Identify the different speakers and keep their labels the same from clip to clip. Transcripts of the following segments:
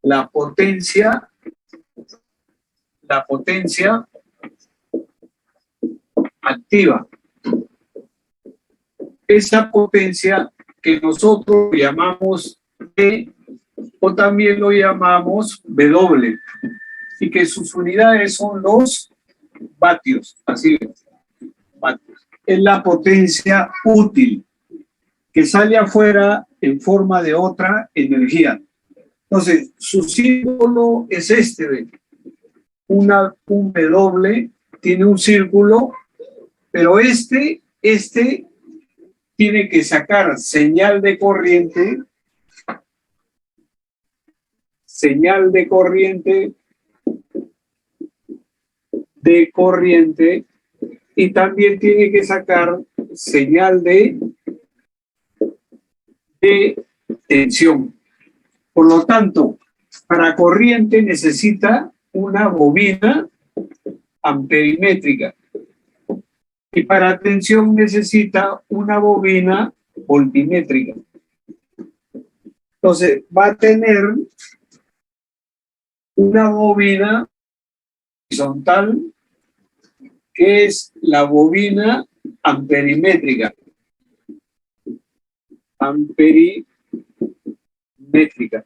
Speaker 1: la potencia activa. Esa potencia que nosotros llamamos E o también lo llamamos W y que sus unidades son los vatios, así es, vatios. Es la potencia útil que sale afuera en forma de otra energía. Entonces, su símbolo es este, ¿ve? Un W tiene un círculo, pero este tiene que sacar señal de corriente y también tiene que sacar señal de tensión. Por lo tanto, para corriente necesita una bobina amperimétrica y para tensión necesita una bobina voltimétrica. Entonces, va a tener una bobina horizontal que es la bobina amperimétrica. Amperimétrica.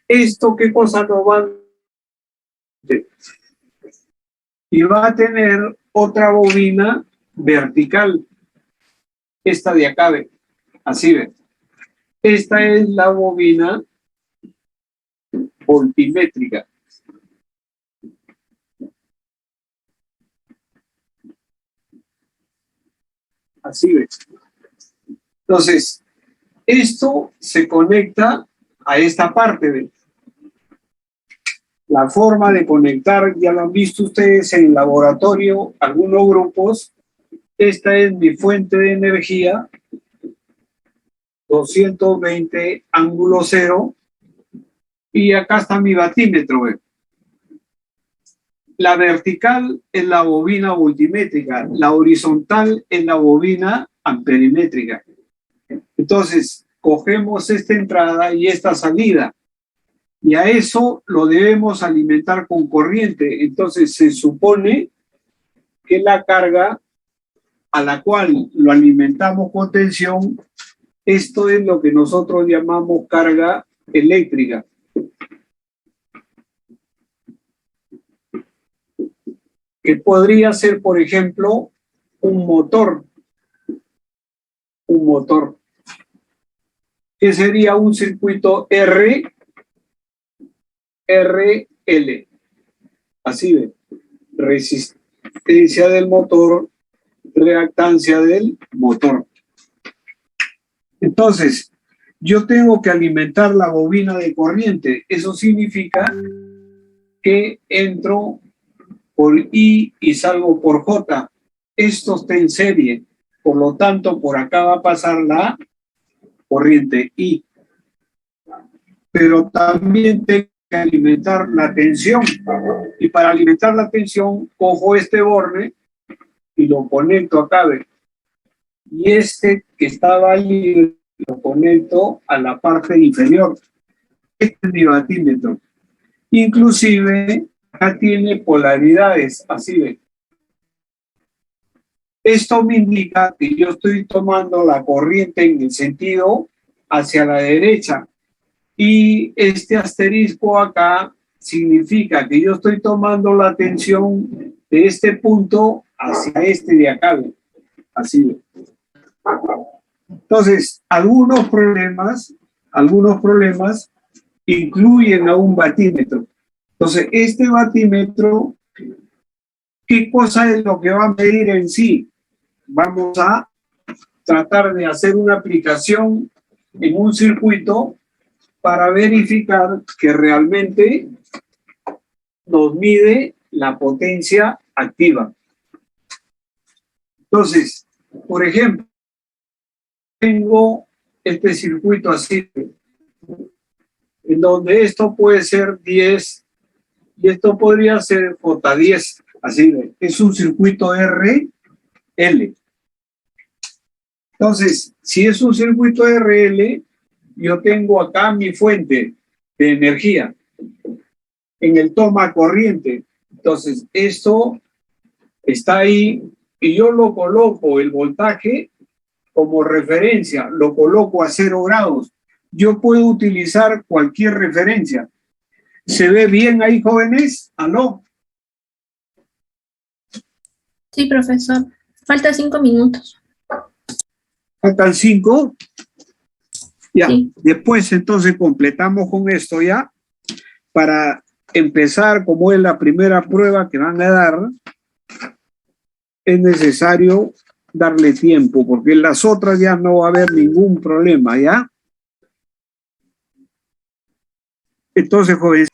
Speaker 1: ¿Esto qué cosa nos va a hacer? Y va a tener otra bobina vertical. Esta de acá, ve. Así ve. Esta es la bobina voltimétrica. Así ve. Entonces, esto se conecta a esta parte, ¿ve? La forma de conectar, ya lo han visto ustedes en el laboratorio, algunos grupos. Esta es mi fuente de energía, 220 ángulo cero, y acá está mi batímetro, ¿ve? La vertical es la bobina voltimétrica, la horizontal es la bobina amperimétrica. Entonces, cogemos esta entrada y esta salida, y a eso lo debemos alimentar con corriente. Entonces, se supone que la carga a la cual lo alimentamos con tensión, esto es lo que nosotros llamamos carga eléctrica. Que podría ser, por ejemplo, un motor. Un motor. Que sería un circuito RL. Así ve. Resistencia del motor, reactancia del motor. Entonces, yo tengo que alimentar la bobina de corriente. Eso significa que entro por I y salgo por J. Esto está en serie. Por lo tanto, por acá va a pasar la corriente I. Pero también tengo que alimentar la tensión. Y para alimentar la tensión, cojo este borne y lo conecto acá. Y este que estaba libre lo conecto a la parte inferior. Este es mi batímetro. Inclusive, acá tiene polaridades, así ve. Esto me indica que yo estoy tomando la corriente en el sentido hacia la derecha. Y este asterisco acá significa que yo estoy tomando la tensión de este punto hacia este de acá, ¿ve? Así ve. Entonces, algunos problemas incluyen a un batímetro. Entonces, este batímetro, ¿qué cosa es lo que va a medir en sí? Vamos a tratar de hacer una aplicación en un circuito para verificar que realmente nos mide la potencia activa. Entonces, por ejemplo, tengo este circuito así, en donde esto puede ser 10 y esto podría ser J10, así es un circuito RL. Entonces, si es un circuito RL, yo tengo acá mi fuente de energía en el toma corriente. Entonces, esto está ahí y yo lo coloco, el voltaje, como referencia, lo coloco a 0 grados. Yo puedo utilizar cualquier referencia. ¿Se ve bien ahí, jóvenes? ¿Aló?
Speaker 2: Sí, profesor. Falta 5 minutos.
Speaker 1: ¿Faltan 5? Ya,
Speaker 2: Sí.
Speaker 1: después entonces completamos con esto ya, para empezar, como es la primera prueba que van a dar, es necesario darle tiempo, porque en las otras ya no va a haber ningún problema, ¿ya? Entonces, jóvenes,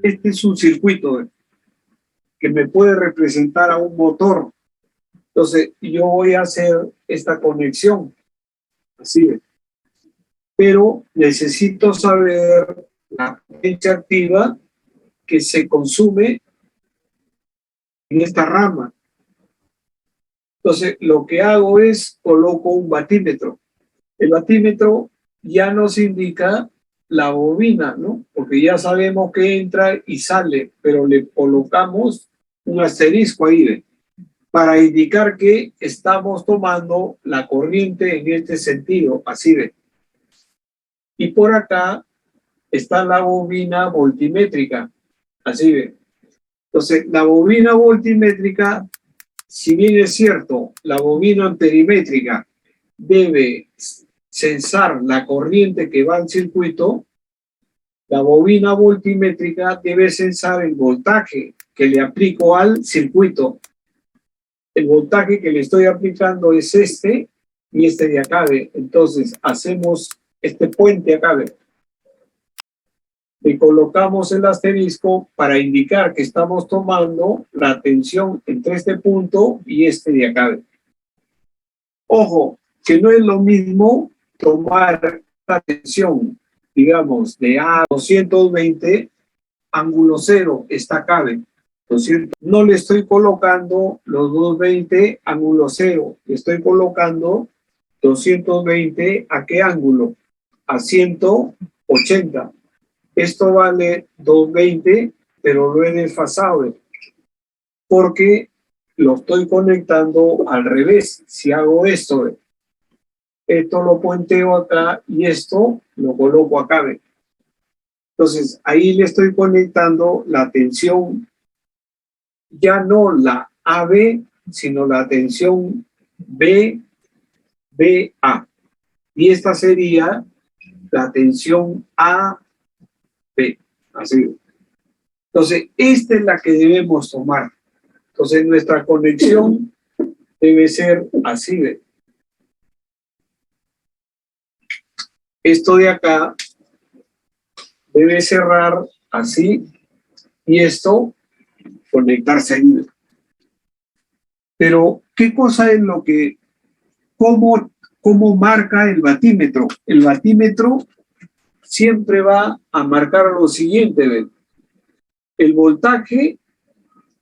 Speaker 1: este es un circuito que me puede representar a un motor. Entonces, yo voy a hacer esta conexión, así es. Pero necesito saber la potencia activa que se consume en esta rama. Entonces, lo que hago es coloco un batímetro. El batímetro ya nos indica la bobina, ¿no? Porque ya sabemos que entra y sale, pero le colocamos un asterisco ahí, ¿ve? Para indicar que estamos tomando la corriente en este sentido, así de. Y por acá está la bobina voltimétrica, así de. Entonces, la bobina voltimétrica, si bien es cierto, la bobina amperimétrica debe censar la corriente que va al circuito, la bobina voltimétrica debe censar el voltaje que le aplico al circuito. El voltaje que le estoy aplicando es este y este de acá. Entonces, hacemos este puente acá. Le colocamos el asterisco para indicar que estamos tomando la tensión entre este punto y este de acá. Ojo, que no es lo mismo tomar la tensión, digamos, de A 220, ángulo cero, está acá. 200. No le estoy colocando los 220 ángulo cero, le estoy colocando 220 ¿a qué ángulo? A 180. Esto vale 220, pero lo he desfasado porque lo estoy conectando al revés. Si hago esto, esto lo puenteo acá y esto lo coloco acá. Entonces, ahí le estoy conectando la tensión, ya no la AB, sino la tensión BBA. Y esta sería la tensión AB. Así. Entonces, esta es la que debemos tomar. Entonces, nuestra conexión debe ser así. Esto de acá debe cerrar así y esto conectarse ahí. Pero, ¿qué cosa es lo que, cómo marca el batímetro? El batímetro siempre va a marcar lo siguiente, ¿ven? El voltaje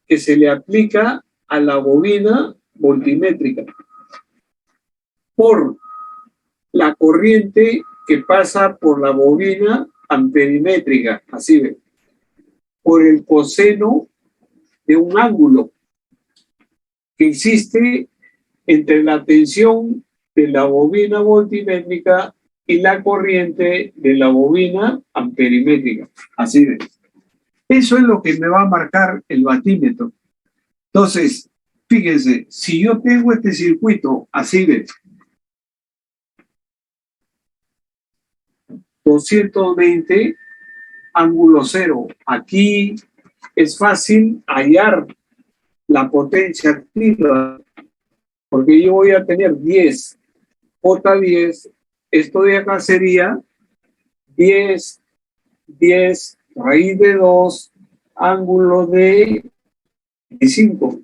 Speaker 1: que se le aplica a la bobina voltimétrica por la corriente que pasa por la bobina amperimétrica, así ve, por el coseno de un ángulo que existe entre la tensión de la bobina voltimétrica y la corriente de la bobina amperimétrica, así ve. Eso es lo que me va a marcar el batímetro. Entonces, fíjense, si yo tengo este circuito así de 220 ángulo cero, aquí es fácil hallar la potencia activa, porque yo voy a tener 10, J10, esto de acá sería 10, 10, raíz de 2, ángulo de 5.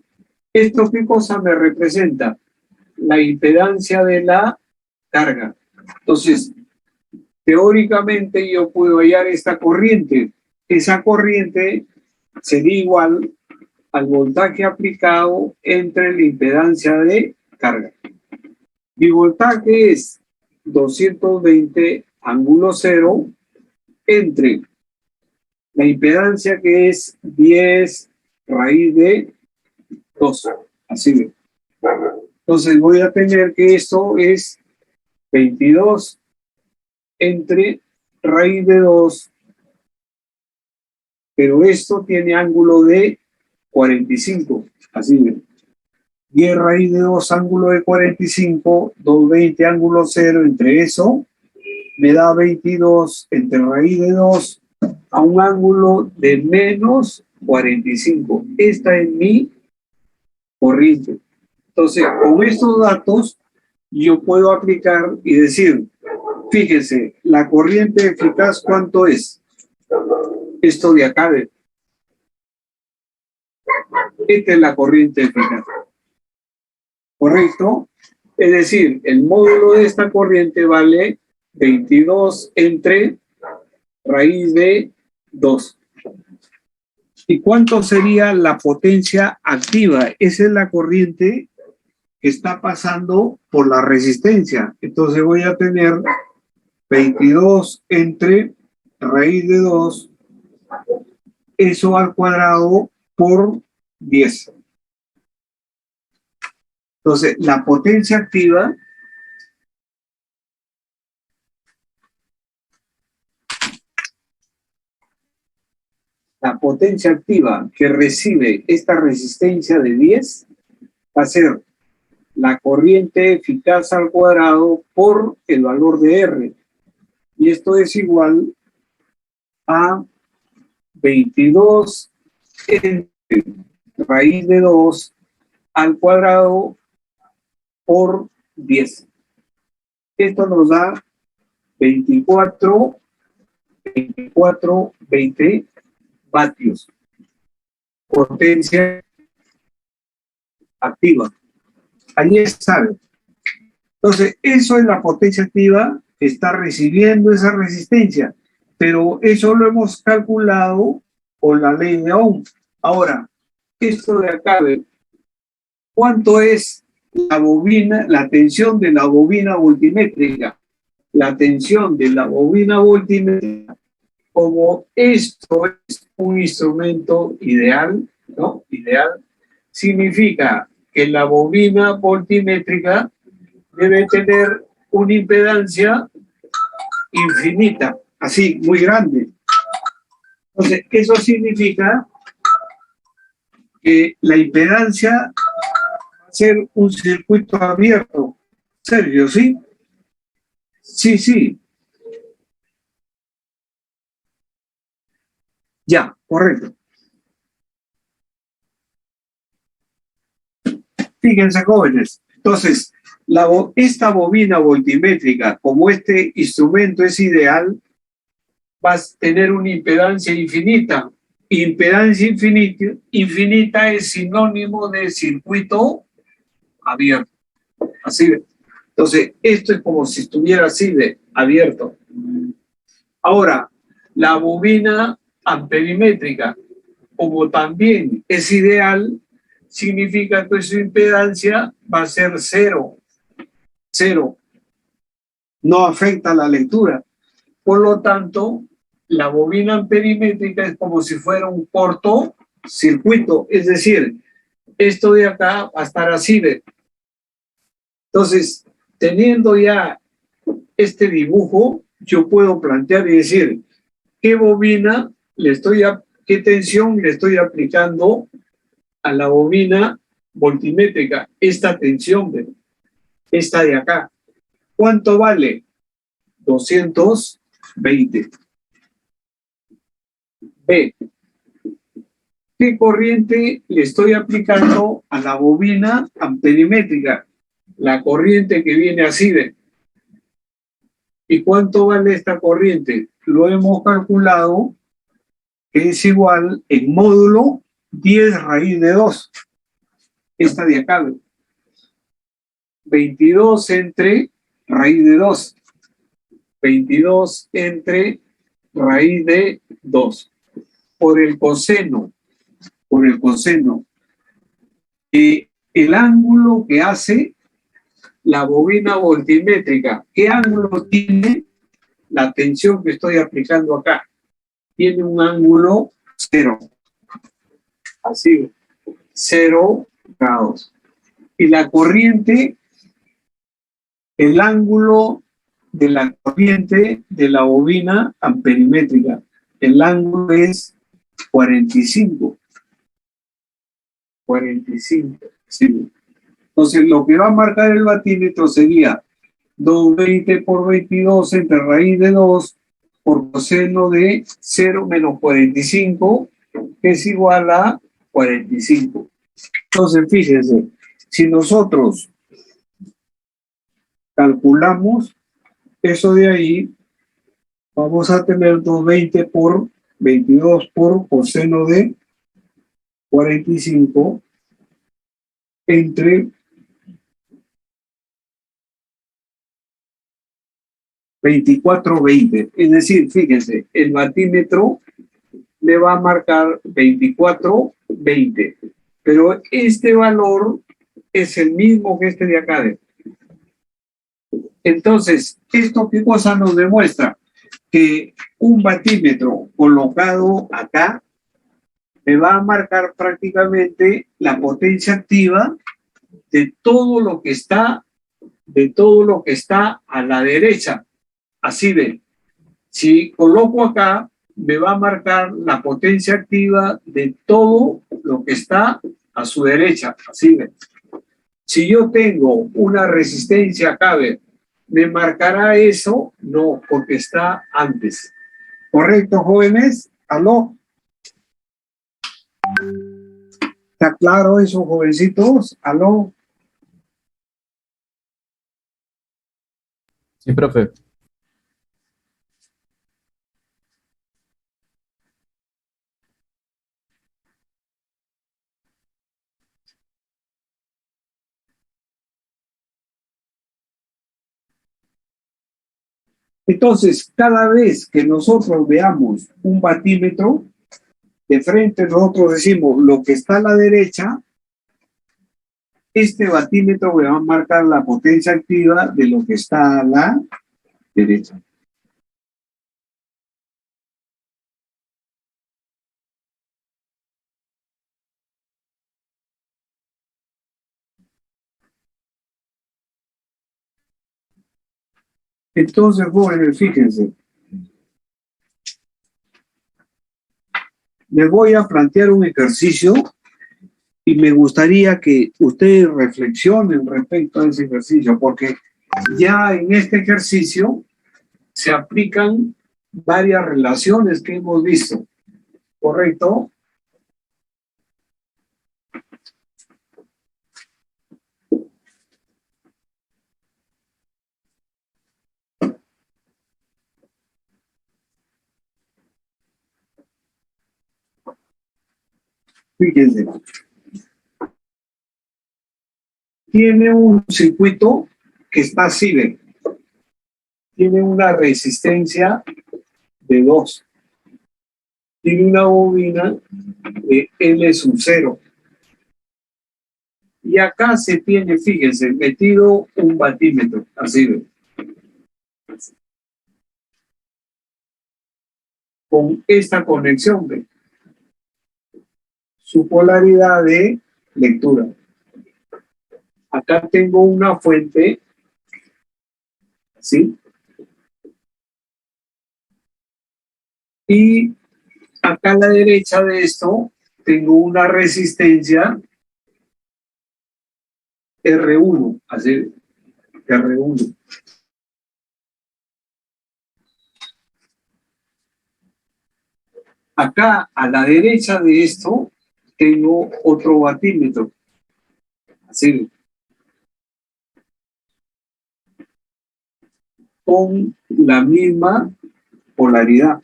Speaker 1: ¿Esto qué cosa me representa? La impedancia de la carga. Entonces, teóricamente yo puedo hallar esta corriente. Esa corriente sería igual al voltaje aplicado entre la impedancia de carga. Mi voltaje es 220 ángulo 0 entre la impedancia que es 10 raíz de 2. Así ve. Entonces voy a tener que esto es 22 entre raíz de 2, pero esto tiene ángulo de 45. Así ve. 10 raíz de 2 ángulo de 45, 220 ángulo 0, entre eso me da 22 entre raíz de 2 a un ángulo de menos 45. Esta es mi corriente. Entonces, con estos datos, yo puedo aplicar y decir, fíjense, la corriente eficaz, ¿cuánto es? Esto de acá, esta es la corriente eficaz. ¿Correcto? Es decir, el módulo de esta corriente vale 22 entre raíz de 2. ¿Y cuánto sería la potencia activa? Esa es la corriente que está pasando por la resistencia. Entonces voy a tener 22 entre raíz de 2, eso al cuadrado por 10. Entonces, la potencia activa que recibe esta resistencia de 10 va a ser la corriente eficaz al cuadrado por el valor de R. Y esto es igual a 22 entre raíz de 2 al cuadrado por 10. Esto nos da 24, 20 vatios. Potencia activa. Ahí está. Entonces, eso es la potencia activa que está recibiendo esa resistencia. Pero eso lo hemos calculado con la ley de Ohm. Ahora, esto de acá, ¿cuánto es la bobina, la tensión de la bobina voltimétrica? La tensión de la bobina voltimétrica, como esto es un instrumento ideal, ¿no? Ideal, significa que la bobina voltimétrica debe tener una impedancia infinita, así, muy grande. Entonces, eso significa que la impedancia va a ser un circuito abierto. Sergio, ¿sí? Sí. Ya, correcto. Fíjense, jóvenes. Entonces, esta bobina voltimétrica, como este instrumento es ideal, va a tener una impedancia infinita. Impedancia infinita es sinónimo de circuito abierto. Así de. Entonces, esto es como si estuviera así de abierto. Ahora, la bobina amperimétrica, como también es ideal, significa que su impedancia va a ser cero. No afecta la lectura. Por lo tanto, la bobina amperimétrica es como si fuera un cortocircuito, es decir, esto de acá va a estar así de. Entonces, teniendo ya este dibujo, yo puedo plantear y decir qué bobina qué tensión le estoy aplicando a la bobina voltimétrica, esta tensión, esta de acá. ¿Cuánto vale? 220. B. ¿Qué corriente le estoy aplicando a la bobina amperimétrica? La corriente que viene así de. ¿Y cuánto vale esta corriente? Lo hemos calculado que es igual en módulo 10 raíz de 2. Esta de acá. 22 entre raíz de 2. 22 entre raíz de 2. Por el coseno. El ángulo que hace la bobina voltimétrica, ¿qué ángulo tiene la tensión que estoy aplicando acá? Tiene un ángulo 0. Así, 0 grados. Y la corriente, el ángulo de la corriente de la bobina amperimétrica, el ángulo es 45. 45. Sí. Entonces, lo que va a marcar el batímetro sería 220 por 22 entre raíz de 2 por coseno de 0 menos 45, que es igual a 45. Entonces, fíjense, si nosotros calculamos eso de ahí, vamos a tener 220 por 22 por coseno de 45 entre 24,20. Es decir, fíjense, el batímetro le va a marcar 24,20. Pero este valor es el mismo que este de acá. Entonces, ¿esto qué cosa nos demuestra? Que un batímetro colocado acá me va a marcar prácticamente la potencia activa de todo lo que está, a la derecha. Así ven. Si coloco acá, me va a marcar la potencia activa de todo lo que está a su derecha. Así ven. Si yo tengo una resistencia acá, ¿me marcará eso? No, porque está antes. ¿Correcto, jóvenes? ¿Aló? ¿Está claro eso, jovencitos? ¿Aló?
Speaker 3: Sí, profe.
Speaker 1: Entonces, cada vez que nosotros veamos un batímetro, de frente nosotros decimos lo que está a la derecha, este batímetro me va a marcar la potencia activa de lo que está a la derecha. Entonces, jóvenes, fíjense, les voy a plantear un ejercicio y me gustaría que ustedes reflexionen respecto a ese ejercicio, porque ya en este ejercicio se aplican varias relaciones que hemos visto, ¿correcto? Fíjense, tiene un circuito que está así, ¿ven? Tiene una resistencia de 2. Tiene una bobina de L sub 0. Y acá se tiene, fíjense, metido un batímetro, así ven. Con esta conexión, ven. Su polaridad de lectura. Acá tengo una fuente, ¿sí? Y acá a la derecha de esto tengo una resistencia R1, así, R1. Acá a la derecha de esto tengo otro batímetro, así, con la misma polaridad.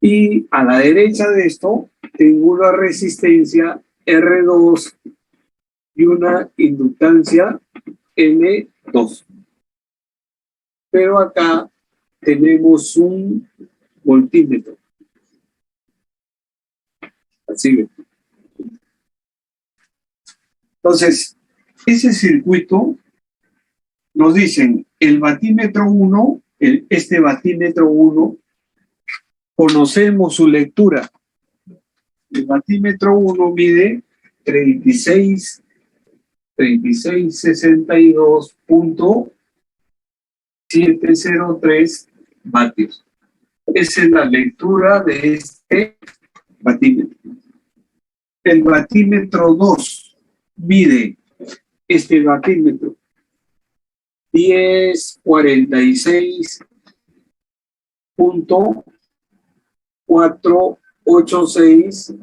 Speaker 1: Y a la derecha de esto tengo una resistencia R2 y una inductancia N2. Pero acá tenemos un voltímetro. Así. Entonces, ese circuito nos dicen el batímetro 1, este batímetro 1, conocemos su lectura. El batímetro 1 mide 3662.703 vatios. Esa es la lectura de este batímetro. El batímetro 2 mide este batímetro 1046.486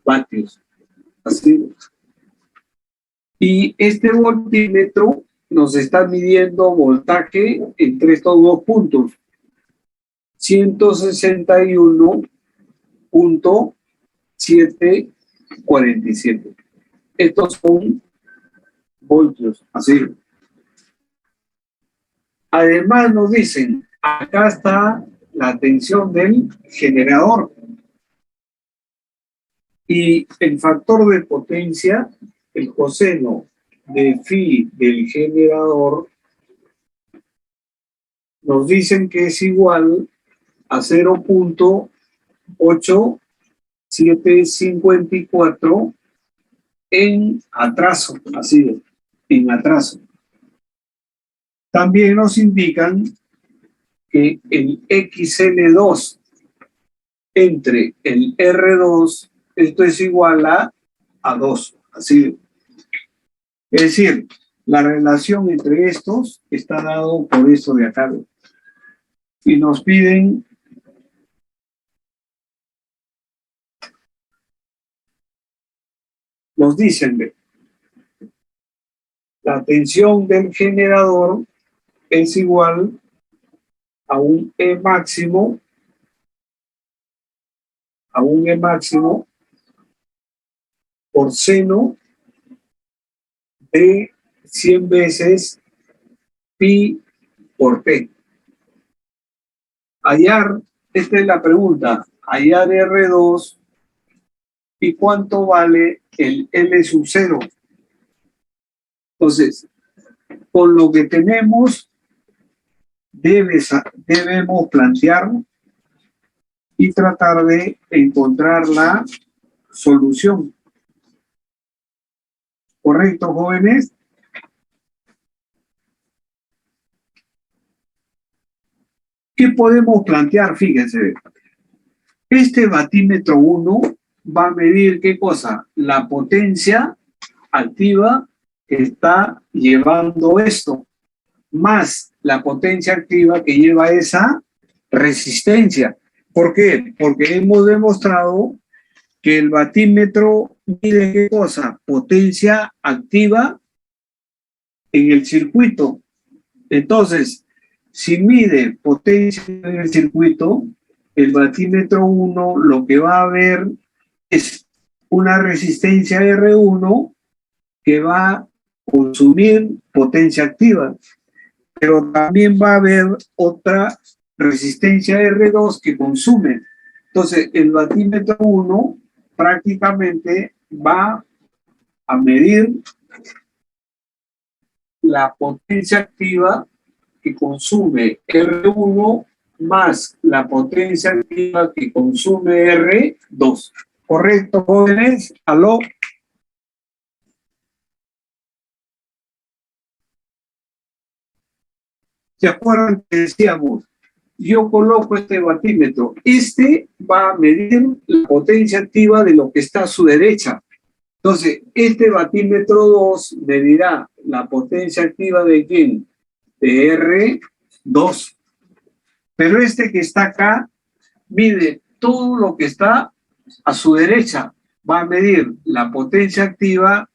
Speaker 1: vatios. Así. Y este voltímetro nos está midiendo voltaje entre estos dos puntos. 161.747. Estos son voltios, así. Además nos dicen, acá está la tensión del generador. Y el factor de potencia, el coseno de phi del generador, nos dicen que es igual a 0.8754 en atraso, así, en atraso. También nos indican que el XL2 entre el R2, esto es igual a 2, así. Es decir, la relación entre estos está dado por esto de acá. Y nos piden nos dicen, la tensión del generador es igual a un E máximo, por seno de 100 veces pi por P. Hallar, esta es la pregunta, hallar R2 y cuánto vale el L sub 0. Entonces, con lo que tenemos, debemos plantear y tratar de encontrar la solución. ¿Correcto, jóvenes? ¿Qué podemos plantear? Fíjense. Este batímetro 1 va a medir ¿qué cosa? La potencia activa que está llevando esto, más la potencia activa que lleva esa resistencia. ¿Por qué? Porque hemos demostrado que el batímetro mide ¿qué cosa? Potencia activa en el circuito. Entonces, si mide potencia en el circuito, el batímetro 1 lo que va a ver es una resistencia R1 que va a consumir potencia activa, pero también va a haber otra resistencia R2 que consume. Entonces, el batímetro 1 prácticamente va a medir la potencia activa que consume R1 más la potencia activa que consume R2. ¿Correcto, jóvenes? ¿Aló? ¿Se acuerdan que decíamos? Yo coloco este batímetro. Este va a medir la potencia activa de lo que está a su derecha. Entonces, este batímetro 2 medirá la potencia activa de ¿quién? De R2. Pero este que está acá mide todo lo que está a su derecha. Va a medir la potencia activa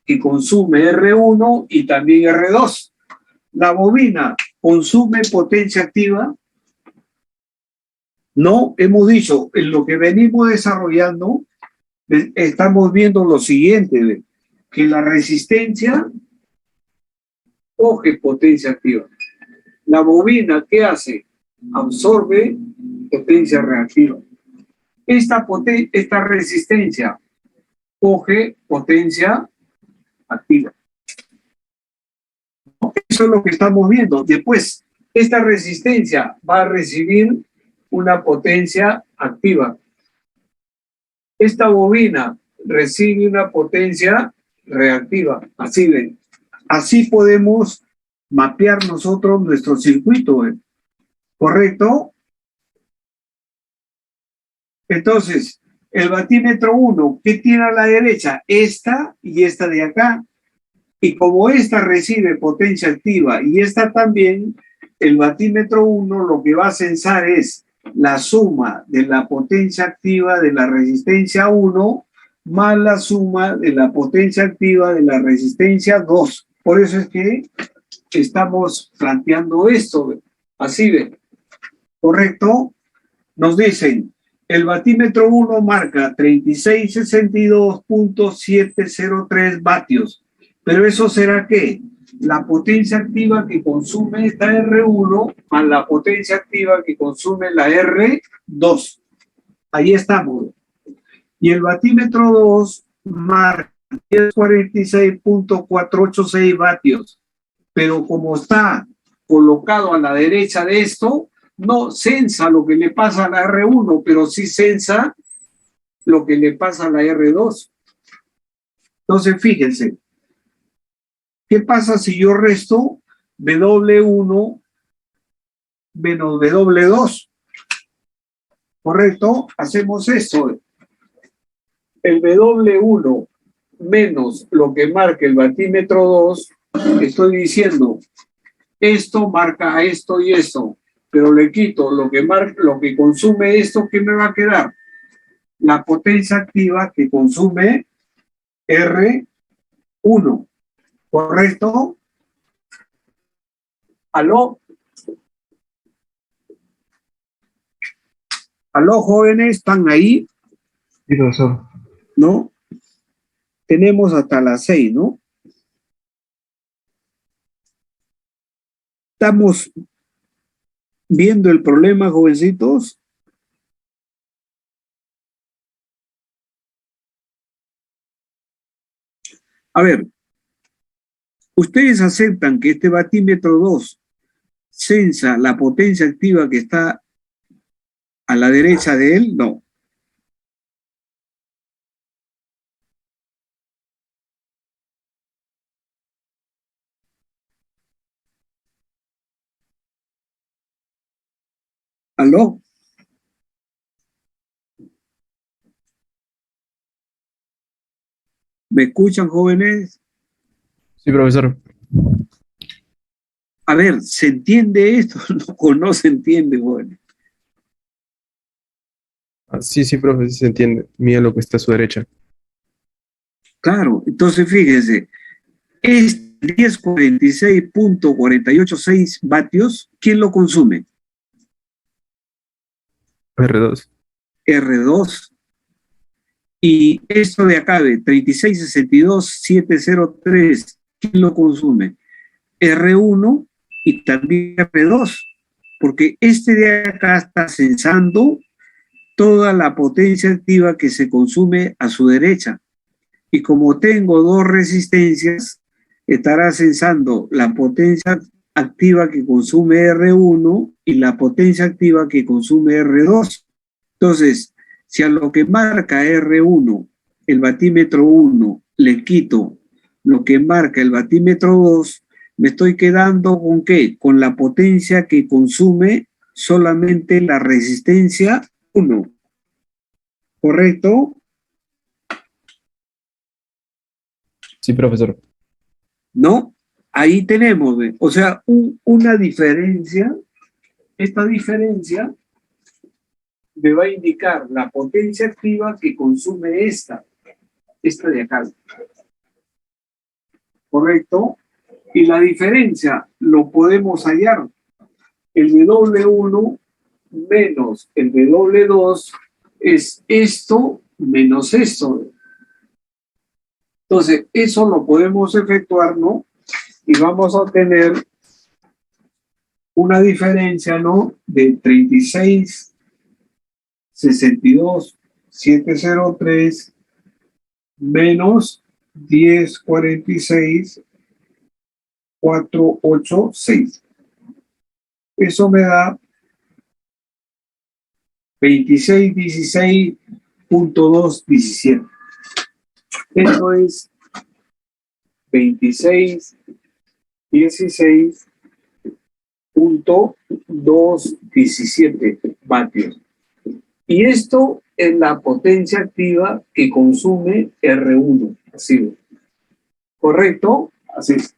Speaker 1: que consume R1 y también R2. La bobina consume potencia activa. No, hemos dicho, en lo que venimos desarrollando, estamos viendo lo siguiente, que la resistencia coge potencia activa. La bobina, ¿qué hace? Absorbe potencia reactiva. Esta resistencia coge potencia activa. Eso es lo que estamos viendo. Después, esta resistencia va a recibir una potencia activa. Esta bobina recibe una potencia reactiva. Así ven. Así podemos mapear nosotros nuestro circuito, ¿eh? ¿Correcto? Entonces, el batímetro 1, ¿qué tiene a la derecha? Esta y esta de acá. Y como esta recibe potencia activa y esta también, el batímetro 1 lo que va a censar es la suma de la potencia activa de la resistencia 1 más la suma de la potencia activa de la resistencia 2. Por eso es que estamos planteando esto. Así ven. ¿Correcto? Nos dicen, el batímetro 1 marca 3662.703 vatios. Pero eso será ¿qué? La potencia activa que consume esta R1 más la potencia activa que consume la R2. Ahí estamos. Y el batímetro 2 marca 1046.486 vatios. Pero como está colocado a la derecha de esto, no censa lo que le pasa a la R1, pero sí censa lo que le pasa a la R2. Entonces, fíjense. ¿Qué pasa si yo resto W1 menos W2? ¿Correcto? Hacemos esto. El W1 menos lo que marca el batímetro 2, estoy diciendo, esto marca esto y esto, pero le quito lo que consume esto, ¿qué me va a quedar? La potencia activa que consume R1. ¿Correcto? ¿Aló? ¿Aló, jóvenes? ¿Están ahí?
Speaker 3: Sí, profesor.
Speaker 1: ¿No? Tenemos hasta las 6, ¿no? ¿Estamos viendo el problema, jovencitos? A ver, ¿ustedes aceptan que este batímetro 2 censa la potencia activa que está a la derecha de él? No. ¿Aló? ¿Me escuchan, jóvenes?
Speaker 3: Sí, profesor.
Speaker 1: A ver, ¿se entiende esto o no se entiende, jóvenes?
Speaker 3: Sí, profe, sí se entiende. Mira lo que está a su derecha.
Speaker 1: Claro, entonces fíjense, es 1046.486 vatios, ¿quién lo consume?
Speaker 3: R2.
Speaker 1: R2. Y esto de acá de 3662.703, ¿quién lo consume? R1 y también R2, porque este de acá está censando toda la potencia activa que se consume a su derecha. Y como tengo dos resistencias, estará censando la potencia activa que consume R1 y la potencia activa que consume R2. Entonces, si a lo que marca R1, el batímetro 1, le quito lo que marca el batímetro 2, me estoy quedando ¿con qué? Con la potencia que consume solamente la resistencia 1. ¿Correcto?
Speaker 3: Sí, profesor.
Speaker 1: ¿No? Ahí tenemos, o sea, una diferencia. Esta diferencia me va a indicar la potencia activa que consume esta de acá. ¿Correcto? Y la diferencia lo podemos hallar. El W1 menos el W2 es esto menos esto. Entonces, eso lo podemos efectuar, ¿no? Y vamos a obtener una diferencia, ¿no? De 36.62.703 menos 10.46 486. Eso me da 2616.217. Eso es 2616.217 vatios. Y esto es la potencia activa que consume R1. Así, ¿correcto? Así es.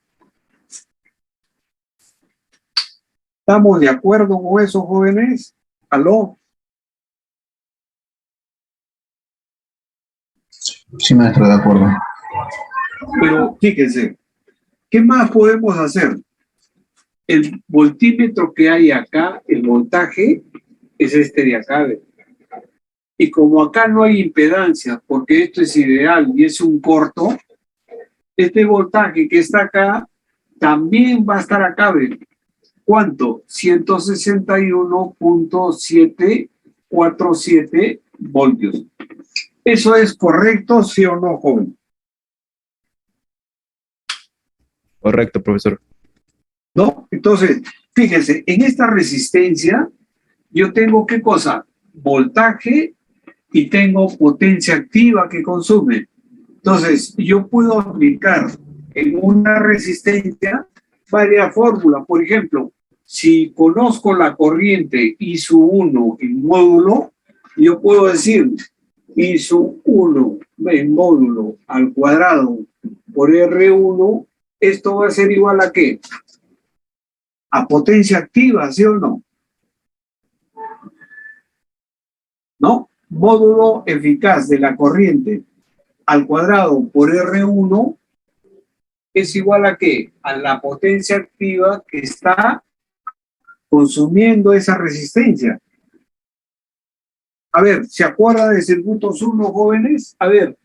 Speaker 1: ¿Estamos de acuerdo con eso, jóvenes? ¿Aló?
Speaker 4: Sí, maestro, de acuerdo.
Speaker 1: Pero fíjense, ¿qué más podemos hacer? El voltímetro que hay acá, el voltaje, es este de acá. Y como acá no hay impedancia, porque esto es ideal y es un corto, este voltaje que está acá también va a estar acá. ¿Ve? ¿Cuánto? 161.747 voltios. ¿Eso es correcto, sí o no, joven?
Speaker 3: Correcto, profesor.
Speaker 1: ¿No? Entonces, fíjense, en esta resistencia yo tengo ¿qué cosa? Voltaje y tengo potencia activa que consume. Entonces, yo puedo aplicar en una resistencia varias fórmulas. Por ejemplo, si conozco la corriente I sub 1 en módulo, yo puedo decir I sub 1 en módulo al cuadrado por R1, esto va a ser igual a ¿qué? A potencia activa, ¿sí o no? ¿No? Módulo eficaz de la corriente al cuadrado por R1 es igual a ¿qué? A la potencia activa que está consumiendo esa resistencia. A ver, ¿se acuerdan de circuitos 1, jóvenes? A ver,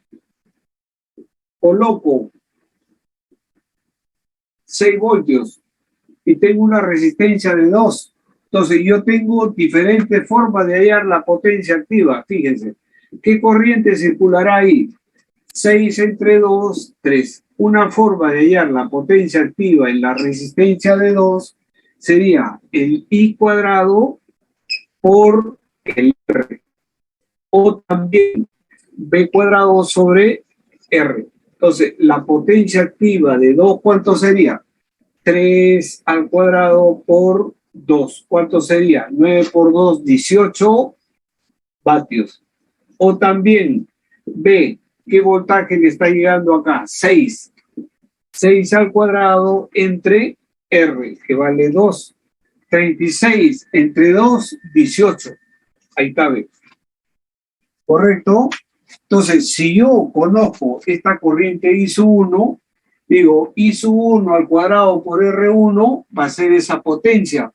Speaker 1: coloco 6 voltios y tengo una resistencia de 2. Entonces yo tengo diferentes formas de hallar la potencia activa. Fíjense, ¿qué corriente circulará ahí? 6 entre 2, 3. Una forma de hallar la potencia activa en la resistencia de 2 sería el I cuadrado por el R. O también B cuadrado sobre R. Entonces, la potencia activa de 2, ¿cuánto sería? 3 al cuadrado por 2. ¿Cuánto sería? 9 por 2, 18 vatios. O también B, ¿qué voltaje le está llegando acá? 6. 6 al cuadrado entre R, que vale 2. 36 entre 2, 18. Ahí cabe. ¿Correcto? Entonces, si yo conozco esta corriente I sub 1, digo, I sub 1 al cuadrado por R1 va a ser esa potencia.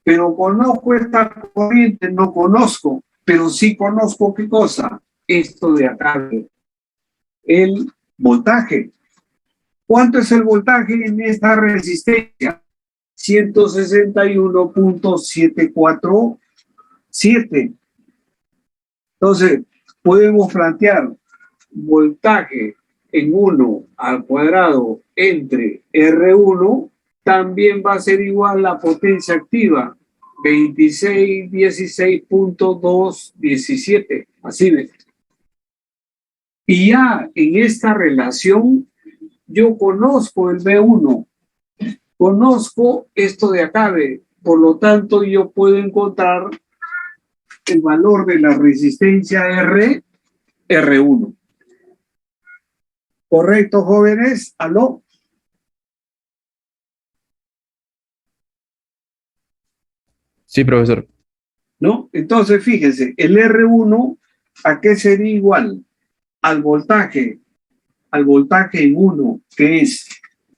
Speaker 1: Pero conozco esta corriente, no conozco, pero sí conozco ¿qué cosa? Esto de acá, el voltaje. ¿Cuánto es el voltaje en esta resistencia? 161.747. Entonces, podemos plantear voltaje en 1 al cuadrado entre R1 también va a ser igual a la potencia activa, 2616.217. Así ves. Y ya en esta relación, yo conozco el B1, conozco esto de acá, por lo tanto, yo puedo encontrar el valor de la resistencia R, R1. ¿Correcto, jóvenes? ¿Aló?
Speaker 3: Sí, profesor.
Speaker 1: ¿No? Entonces, fíjense, el R1, ¿a qué sería igual? Al voltaje en 1, que es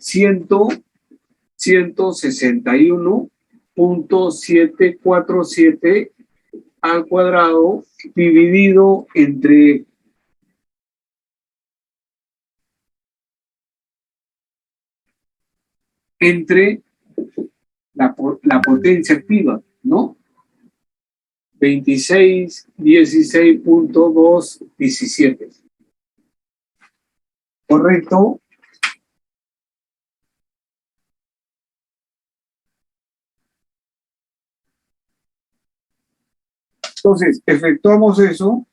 Speaker 1: 161.747 al cuadrado dividido entre la potencia activa, ¿no? 2616.217. ¿Correcto? Entonces, efectuamos eso,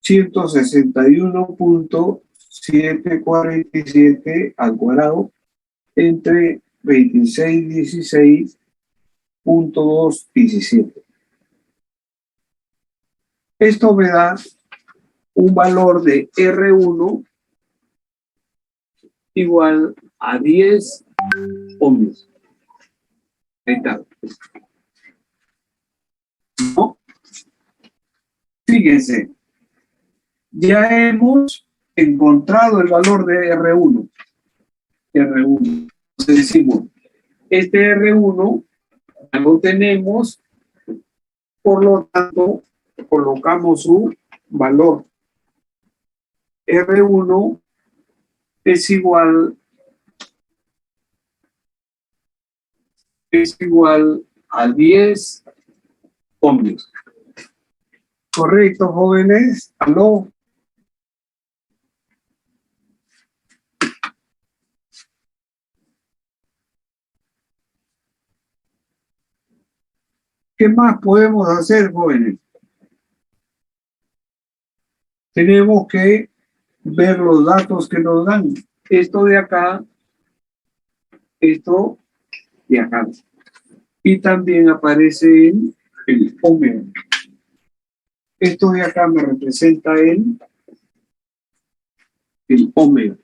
Speaker 1: 161.747 al cuadrado entre 2616.217. Esto me da un valor de R1 igual a 10 ohmios. Ahí está. ¿No? Fíjense, ya hemos encontrado el valor de R1. R1. Entonces decimos, este R1 ya lo tenemos, por lo tanto, colocamos su valor. R1 es igual a 10 ohmios. ¿Correcto, jóvenes? ¿Aló? ¿Qué más podemos hacer, jóvenes? Tenemos que ver los datos que nos dan. Esto de acá, esto de acá. Y también aparece en el ohmio. Esto de acá me representa el ohmio.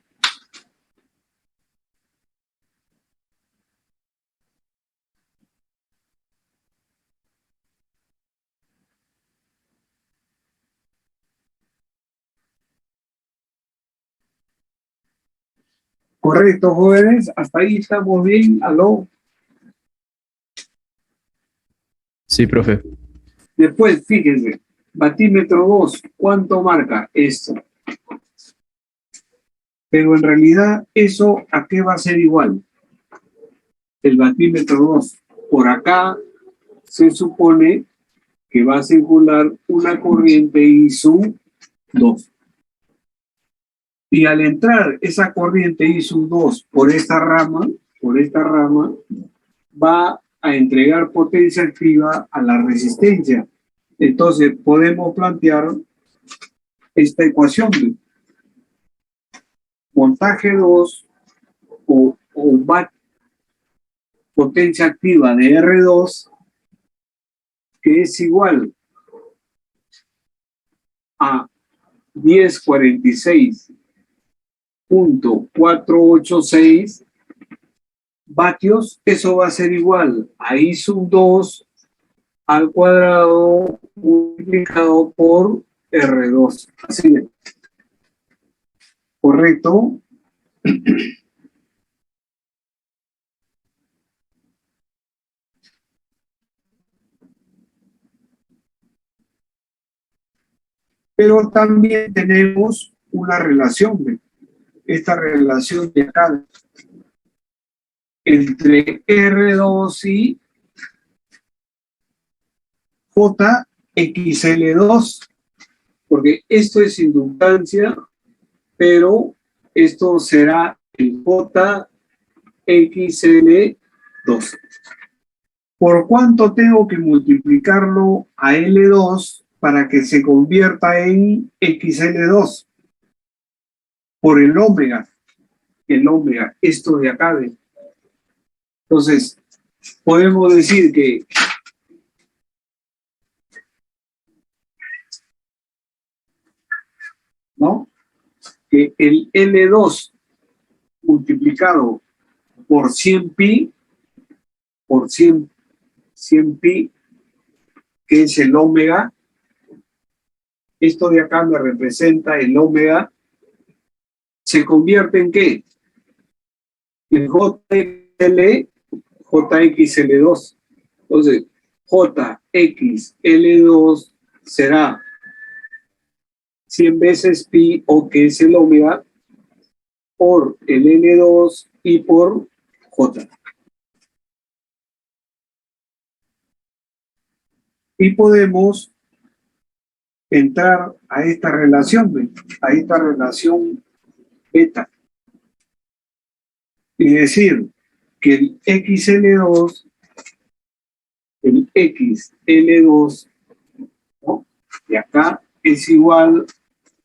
Speaker 1: Correcto, jóvenes. Hasta ahí estamos bien. ¿Aló?
Speaker 3: Sí, profe.
Speaker 1: Después, fíjense, batímetro 2, ¿cuánto marca esto? Pero en realidad, ¿eso a qué va a ser igual? El batímetro 2. Por acá se supone que va a circular una corriente I sub 2. Y al entrar esa corriente I sub 2 por esta rama, va a entregar potencia activa a la resistencia. Entonces podemos plantear esta ecuación de voltaje 2 o potencia activa de R2, que es igual a 1046.486 vatios. Eso va a ser igual a I sub 2 al cuadrado multiplicado por R2. Así es. ¿Correcto? Pero también tenemos una relación, esta relación de acá, entre R2 y JXL2, porque esto es inductancia, pero esto será el JXL2. ¿Por cuánto tengo que multiplicarlo a L2 para que se convierta en XL2? Por el ómega, esto de acá. Entonces, podemos decir que ¿no? Que el L2 multiplicado por 100 pi, por 100 pi, que es el ómega, esto de acá me representa el ómega, se convierte en ¿qué? En JXL2. Entonces, JXL2 será 100 veces pi, o que es el ómega, por el L2 y por J. Y podemos entrar a esta relación beta, y decir que el XL2 Y acá es igual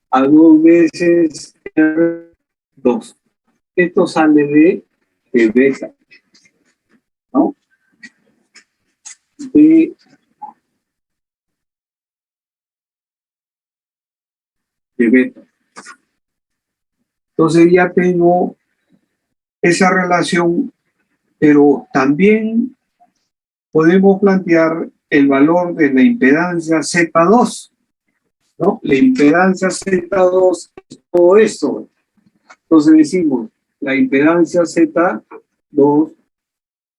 Speaker 1: a 2 veces R2. Esto sale de beta, ¿no? De beta. Entonces ya tengo esa relación, pero también podemos plantear el valor de la impedancia Z2, ¿no? La impedancia Z2 es todo esto. Entonces decimos, la impedancia Z2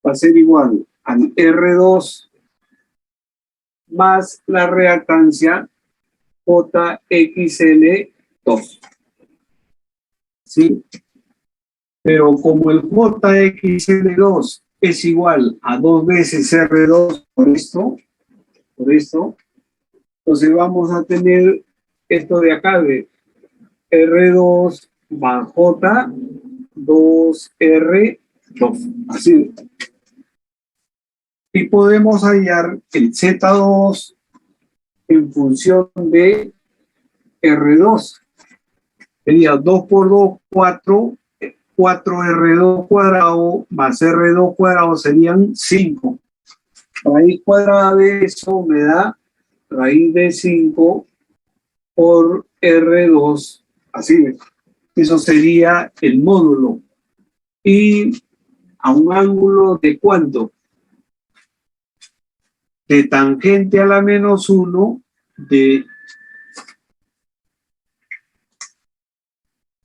Speaker 1: va a ser igual al R2 más la reactancia JXL2. ¿Sí? Pero como el JXL2 es igual a 2 veces R2 por esto, entonces vamos a tener esto de acá de R2 más J 2R2. Así. Y podemos hallar el Z2 en función de R2. Sería 2 por 2, 4. 4R2 cuadrado más R2 cuadrado serían 5. Raíz cuadrada de eso me da raíz de 5 por R2. Así es. Eso sería el módulo. Y a un ángulo de ¿cuánto? De tangente a la menos 1 de...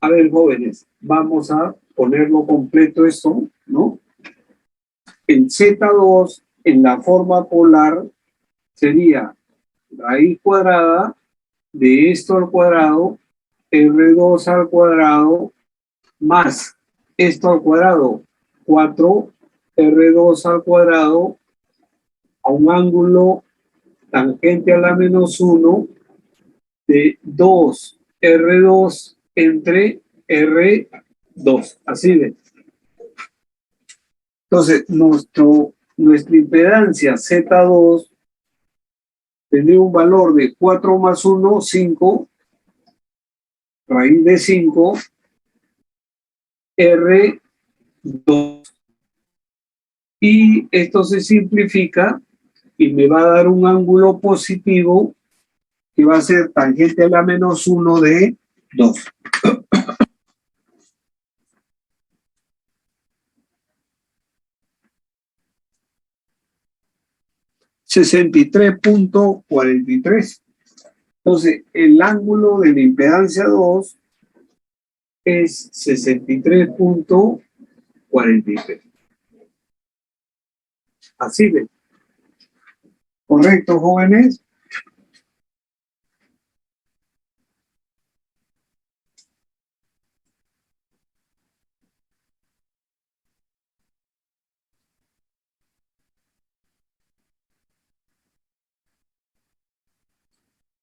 Speaker 1: A ver, jóvenes, vamos a ponerlo completo esto, ¿no? El Z2 en la forma polar sería raíz cuadrada de esto al cuadrado, R2 al cuadrado, más esto al cuadrado, 4 R2 al cuadrado, a un ángulo tangente a la menos 1 de 2 R2 entre R2. Así de. Entonces, nuestra impedancia Z2 tendría un valor de 4 más 1, 5, raíz de 5, R2. Y esto se simplifica y me va a dar un ángulo positivo que va a ser tangente a la menos 1 de 2. $63.43. Entonces, el ángulo de la impedancia 2 es 63.43. Así de. ¿Correcto, jóvenes?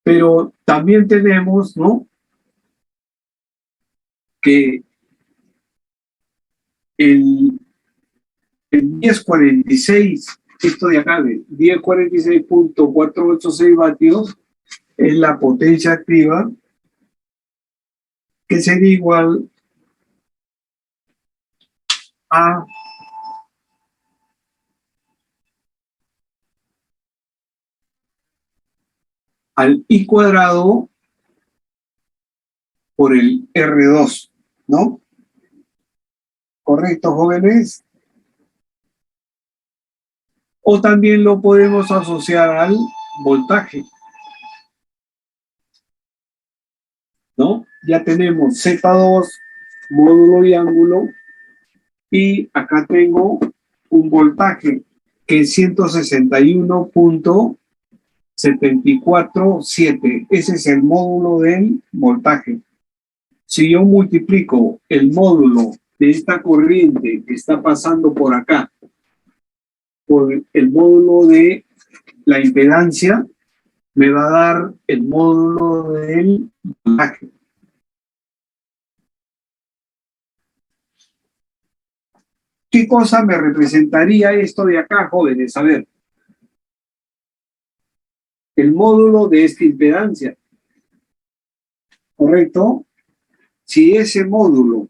Speaker 1: Pero también tenemos, ¿no? Que el 1046, esto de acá de 1046.486 vatios, es la potencia activa, que sería igual a al I cuadrado por el R2, ¿no? ¿Correcto, jóvenes? O también lo podemos asociar al voltaje, ¿no? Ya tenemos Z2, módulo y ángulo, y acá tengo un voltaje que es 161.747. Ese es el módulo del voltaje. Si yo multiplico el módulo de esta corriente que está pasando por acá por el módulo de la impedancia, me va a dar el módulo del voltaje. ¿Qué cosa me representaría esto de acá, jóvenes? A ver. el módulo de esta impedancia. ¿Correcto? Si ese módulo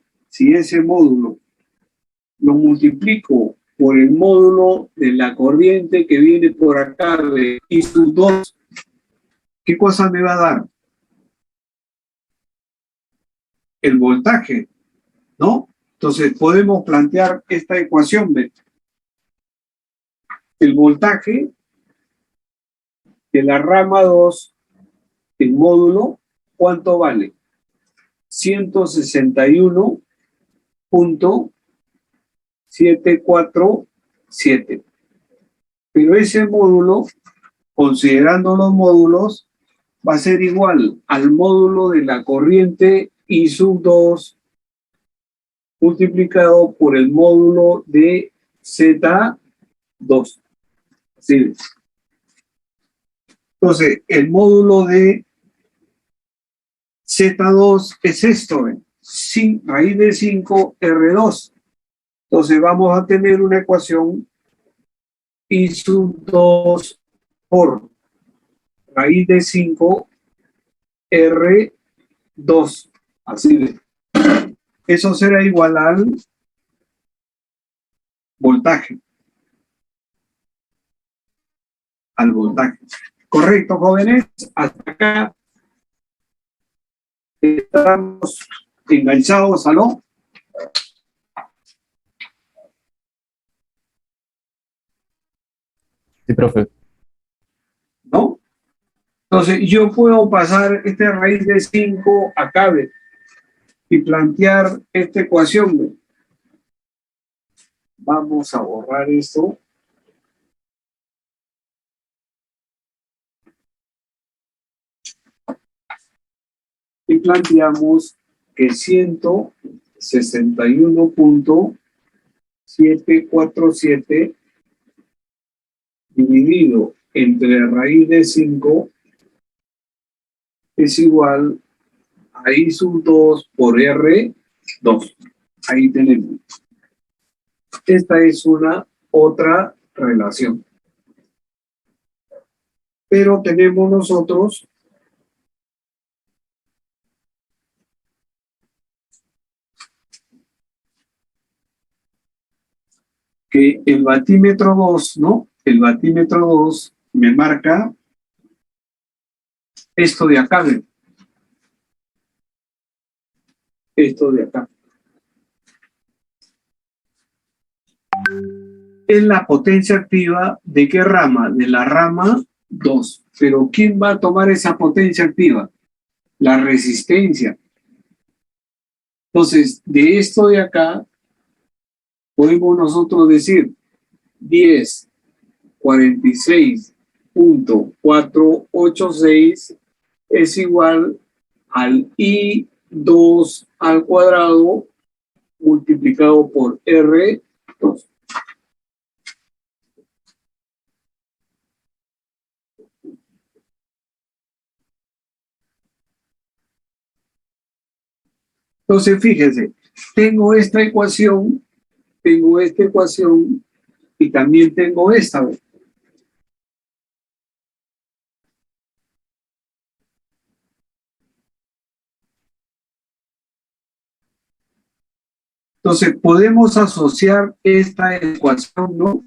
Speaker 1: lo multiplico por el módulo de la corriente que viene por acá de I sub 2, ¿qué cosa me va a dar? El voltaje, ¿no? Entonces podemos plantear esta ecuación de el voltaje de la rama 2, el módulo, ¿cuánto vale? 161.747. Pero ese módulo, considerando los módulos, va a ser igual al módulo de la corriente I sub 2 multiplicado por el módulo de Z2. ¿Sí? Entonces, el módulo de Z2 es esto, raíz de 5 R2. Entonces vamos a tener una ecuación I sub 2 por raíz de 5 R2. Así de. Eso será igual al voltaje. Al voltaje. ¿Correcto, jóvenes? Hasta acá estamos enganchados, ¿aló?
Speaker 3: Sí, profe.
Speaker 1: ¿No? Entonces, yo puedo pasar esta raíz de 5 acá, ¿ve? Y plantear esta ecuación, ¿ve? Vamos a borrar esto. Y planteamos que 161.747 dividido entre raíz de 5 es igual a I sub 2 por R2. Ahí tenemos. Esta es una otra relación. Pero tenemos nosotros que el batímetro 2, ¿no? El batímetro 2 me marca esto de acá, ¿ve? Esto de acá. Es la potencia activa ¿de qué rama? De la rama 2. Pero ¿quién va a tomar esa potencia activa? La resistencia. Entonces, de esto de acá, podemos nosotros decir 1046.486 es igual al I2 al cuadrado multiplicado por R2. Entonces, fíjense, tengo esta ecuación y también tengo esta. Entonces, podemos asociar esta ecuación, ¿no?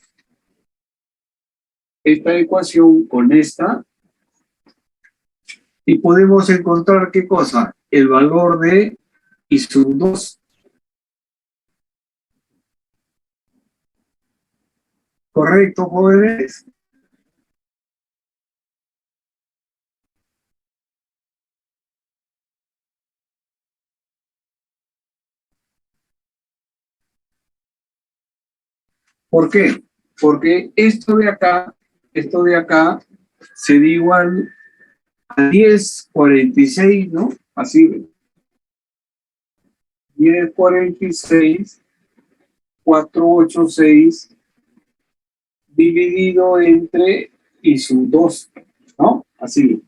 Speaker 1: Esta ecuación con esta y podemos encontrar ¿qué cosa? El valor de I sub 2. ¿Correcto, jóvenes? ¿Por qué? Porque esto de acá sería igual a 1046, ¿no? Así, 1046.486 dividido entre I sub 2, ¿no? Así.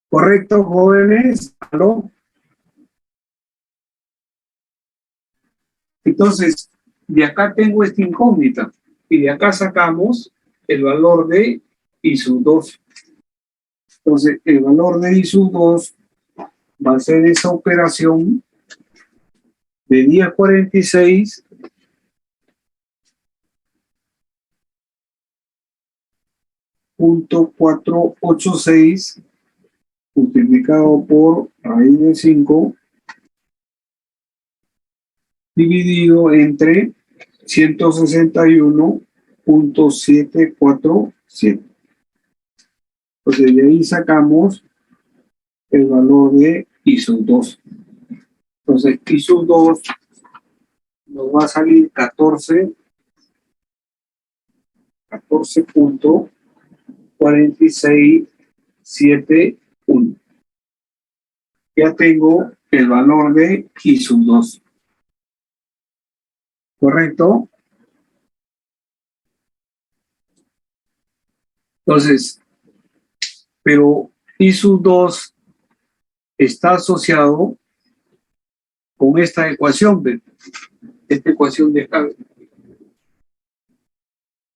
Speaker 1: ¿Correcto, jóvenes? ¿Aló? Entonces, de acá tengo esta incógnita y de acá sacamos el valor de I sub 2. Entonces, el valor de I sub 2 va a ser esa operación de 1046.486 multiplicado por raíz de 5 dividido entre 161.747. Entonces de ahí sacamos el valor de I sub 2. Entonces I sub 2 nos va a salir 14.4671. Ya tengo el valor de I sub 2. ¿Correcto? Entonces, pero I sub 2 está asociado con esta ecuación, esta ecuación de acá.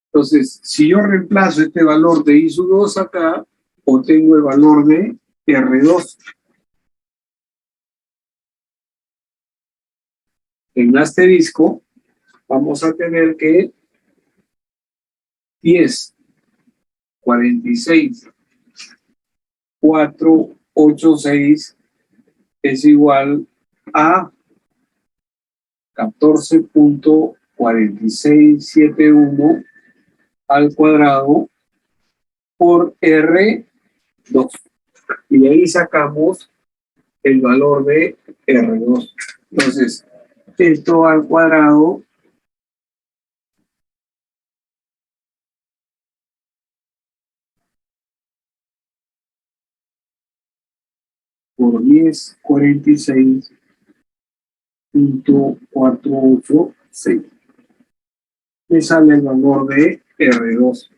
Speaker 1: Entonces, si yo reemplazo este valor de I sub 2 acá, obtengo el valor de R2. En asterisco, vamos a tener que 10.46.486 es igual a 14.4671 al cuadrado por R2. Y de ahí sacamos el valor de R2. Entonces, esto al cuadrado por 1046.486. Me sale el valor de R2.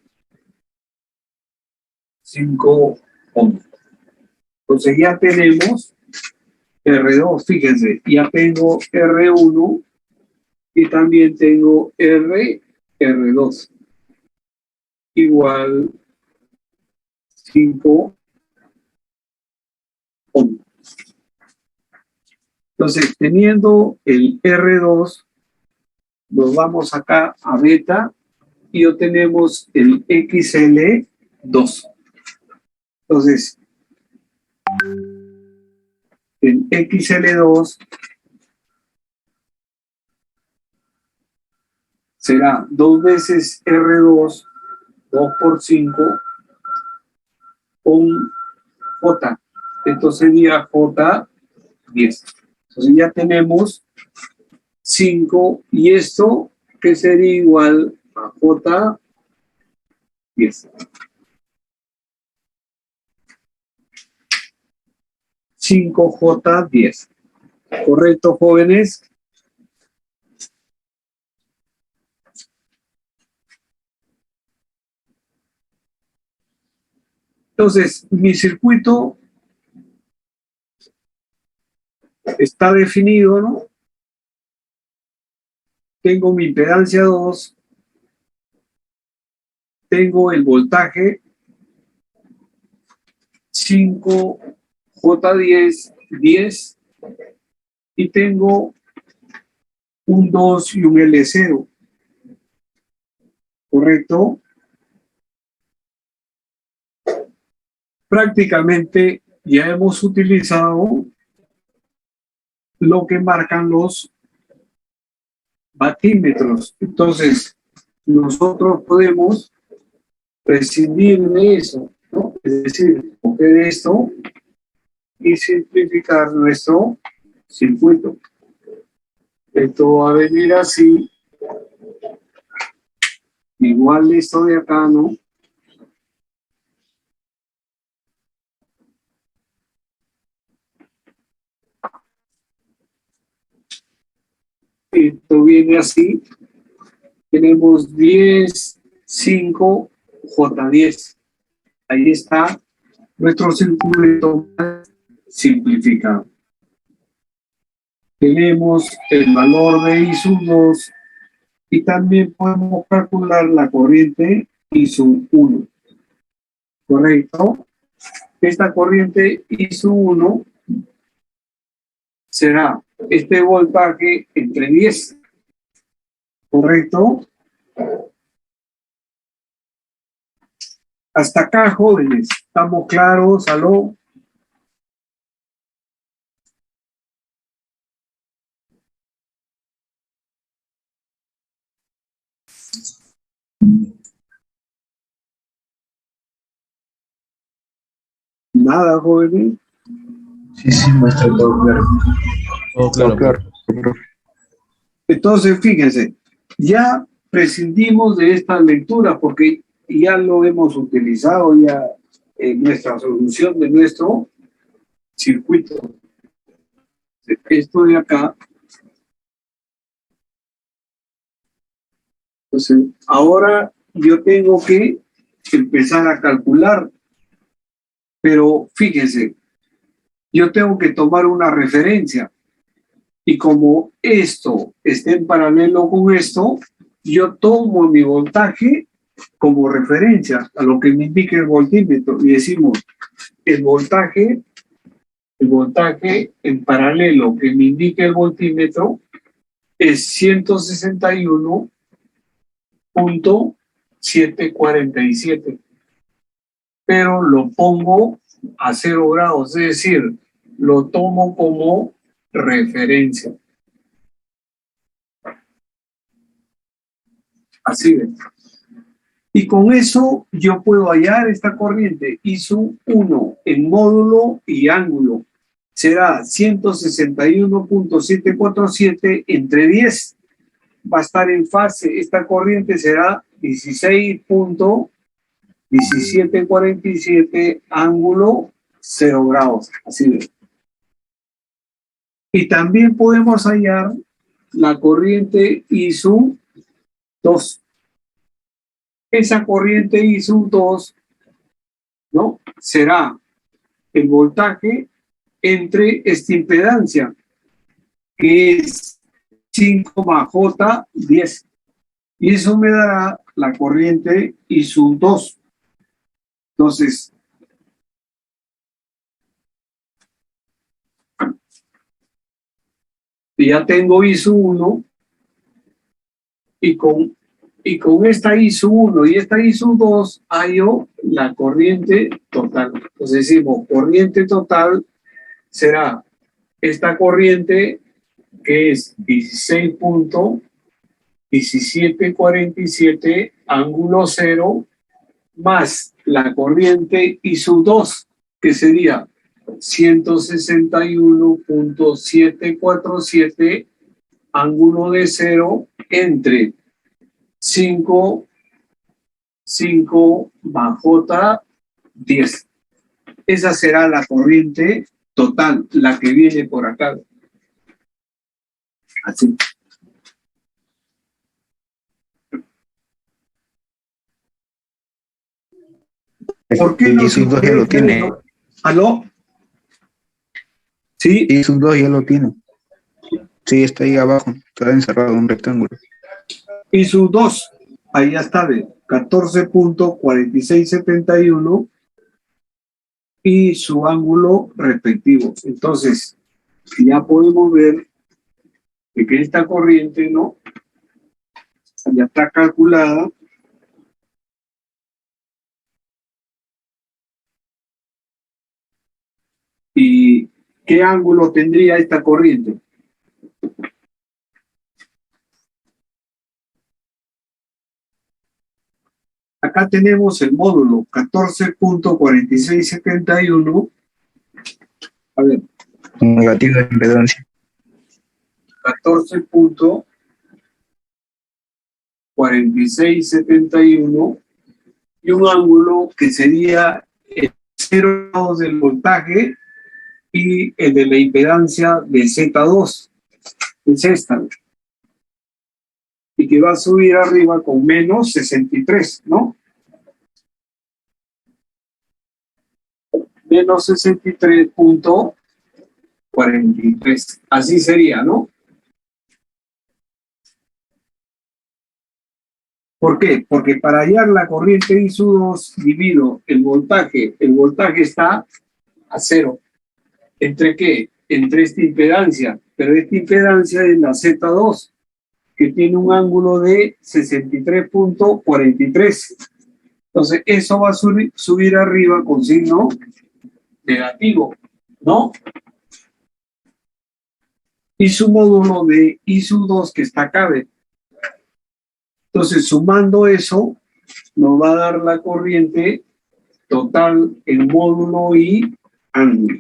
Speaker 1: 5 ohms. Entonces ya tenemos R2, fíjense, ya tengo R1 y también tengo R2 igual 5 ohms. Entonces, teniendo el R2, nos vamos acá a beta y obtenemos el XL2. Entonces, el XL2 será 2 veces R2, 2 por 5, con J. Entonces sería J10. Entonces ya tenemos 5 y esto que sería igual a J10. 5J10. ¿Correcto, jóvenes? Entonces, mi circuito está definido, ¿no? Tengo mi impedancia 2, tengo el voltaje 5J10, 10, y tengo un 2 y un L0. ¿Correcto? Prácticamente ya hemos utilizado lo que marcan los batímetros. Entonces, nosotros podemos prescindir de eso, ¿no? Es decir, coger esto y simplificar nuestro circuito. Esto va a venir así. Igual esto de acá, ¿no? Esto viene así. Tenemos 10, 5, J10. Ahí está nuestro circuito simplificado. Tenemos el valor de I sub 2 Y también podemos calcular la corriente I1, ¿correcto? Esta corriente I1 será este voltaje entre 10, ¿correcto? Hasta acá, jóvenes, ¿estamos claros? ¿Aló? Nada, jóvenes.
Speaker 4: Sí, maestro, todo claro.
Speaker 3: Todo claro,
Speaker 4: claro.
Speaker 3: profe.
Speaker 1: Entonces, fíjense, ya prescindimos de esta lectura porque ya lo hemos utilizado ya en nuestra solución de nuestro circuito. Esto de acá. Entonces, ahora yo tengo que empezar a calcular, pero fíjense, yo tengo que tomar una referencia y como esto está en paralelo con esto, yo tomo mi voltaje como referencia a lo que me indica el voltímetro y decimos el voltaje en paralelo que me indica el voltímetro es 161.747, pero lo pongo a 0 grados, es decir, lo tomo como referencia. Así es. Y con eso yo puedo hallar esta corriente I1 en módulo y ángulo. Será 161.747 entre 10. Va a estar en fase. Esta corriente será 16.1747 ángulo 0 grados. Así es. Y también podemos hallar la corriente I2. Esa corriente I2, ¿no? Será el voltaje entre esta impedancia, que es 5 más J10. Y eso me dará la corriente I2. Entonces, ya tengo I1 y con esta I1 y esta I2 hallo la corriente total. Entonces decimos, corriente total será esta corriente que es 16.1747 ángulo 0 más la corriente I2 que sería 161.747 ángulo de 0 entre 5 más J10. Esa será la corriente total, la que viene por acá. Así. ¿Por qué no?
Speaker 4: Y sus dos ya lo tiene.
Speaker 1: ¿Aló? Sí.
Speaker 4: Y sus dos ya lo tiene. Sí, está ahí abajo, está encerrado en un rectángulo.
Speaker 1: Y sus dos, ahí ya está, de 14.4671 y su ángulo respectivo. Entonces, ya podemos ver que esta corriente, ¿no? Ya está calculada. ¿Y qué ángulo tendría esta corriente? Acá tenemos el módulo 14.4671. A ver.
Speaker 4: Negativo de impedancia.
Speaker 1: 14.4671 y un ángulo que sería el 0 grados del voltaje y el de la impedancia de Z2, es esta, y que va a subir arriba con menos 63, ¿no? Menos 63.43, así sería, ¿no? ¿Por qué? Porque para hallar la corriente I2 divido el voltaje está a cero. ¿Entre qué? Entre esta impedancia, pero esta impedancia es la Z2, que tiene un ángulo de 63.43. Entonces, eso va a subir arriba con signo negativo, ¿no? Y su módulo de I2 que está acá. Entonces, sumando eso, nos va a dar la corriente total en módulo y ángulo.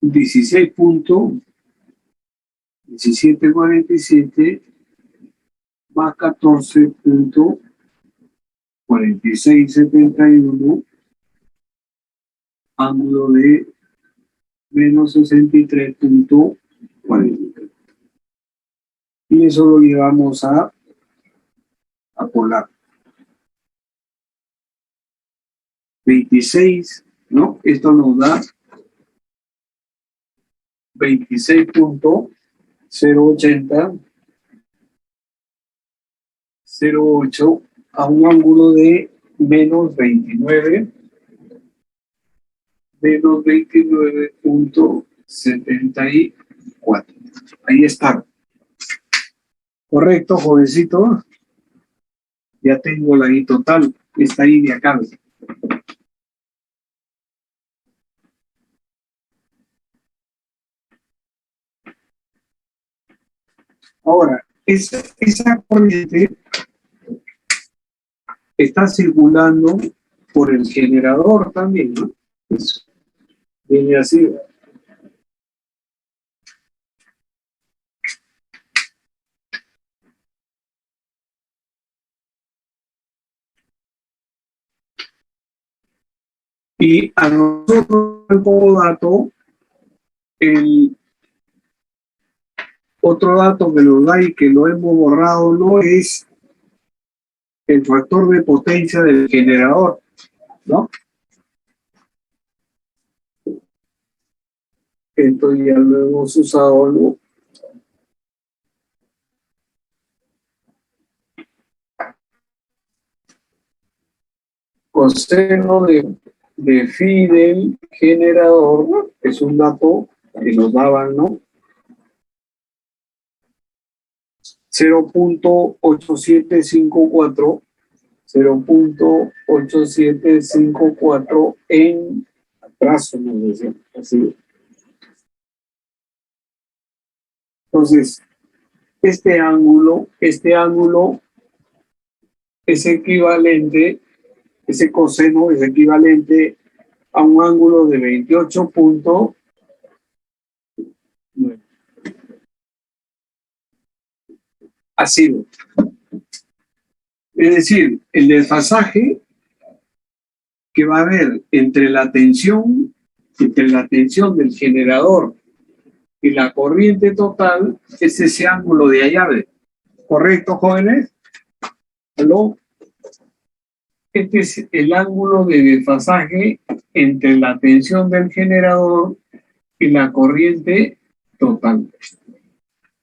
Speaker 1: $16.1747 más 14.4671, ángulo de menos 63.43. Y eso lo llevamos a polar. 26, ¿no? Esto nos da 26.080.08 a un ángulo de menos 29.74. Ahí está. Correcto, jovencito. Ya tengo la I total. Está ahí de acá. Ahora, esa corriente está circulando por el generador también, ¿no? Eso. Viene así. Y a nosotros como dato, el otro dato que nos da y que lo hemos borrado no es el factor de potencia del generador, ¿no? Esto ya lo hemos usado, ¿no? Coseno de phi del generador, ¿no? Es un dato que nos daban, ¿no? 0.8754, 0.8754 en trazo, nos decía, así. Entonces, este ángulo es equivalente, ese coseno es equivalente a un ángulo de 28.9. Así. Es decir, el desfasaje que va a haber entre la tensión del generador y la corriente total es ese ángulo de allá. ¿Correcto, jóvenes? ¿Aló? Este es el ángulo de desfasaje entre la tensión del generador y la corriente total.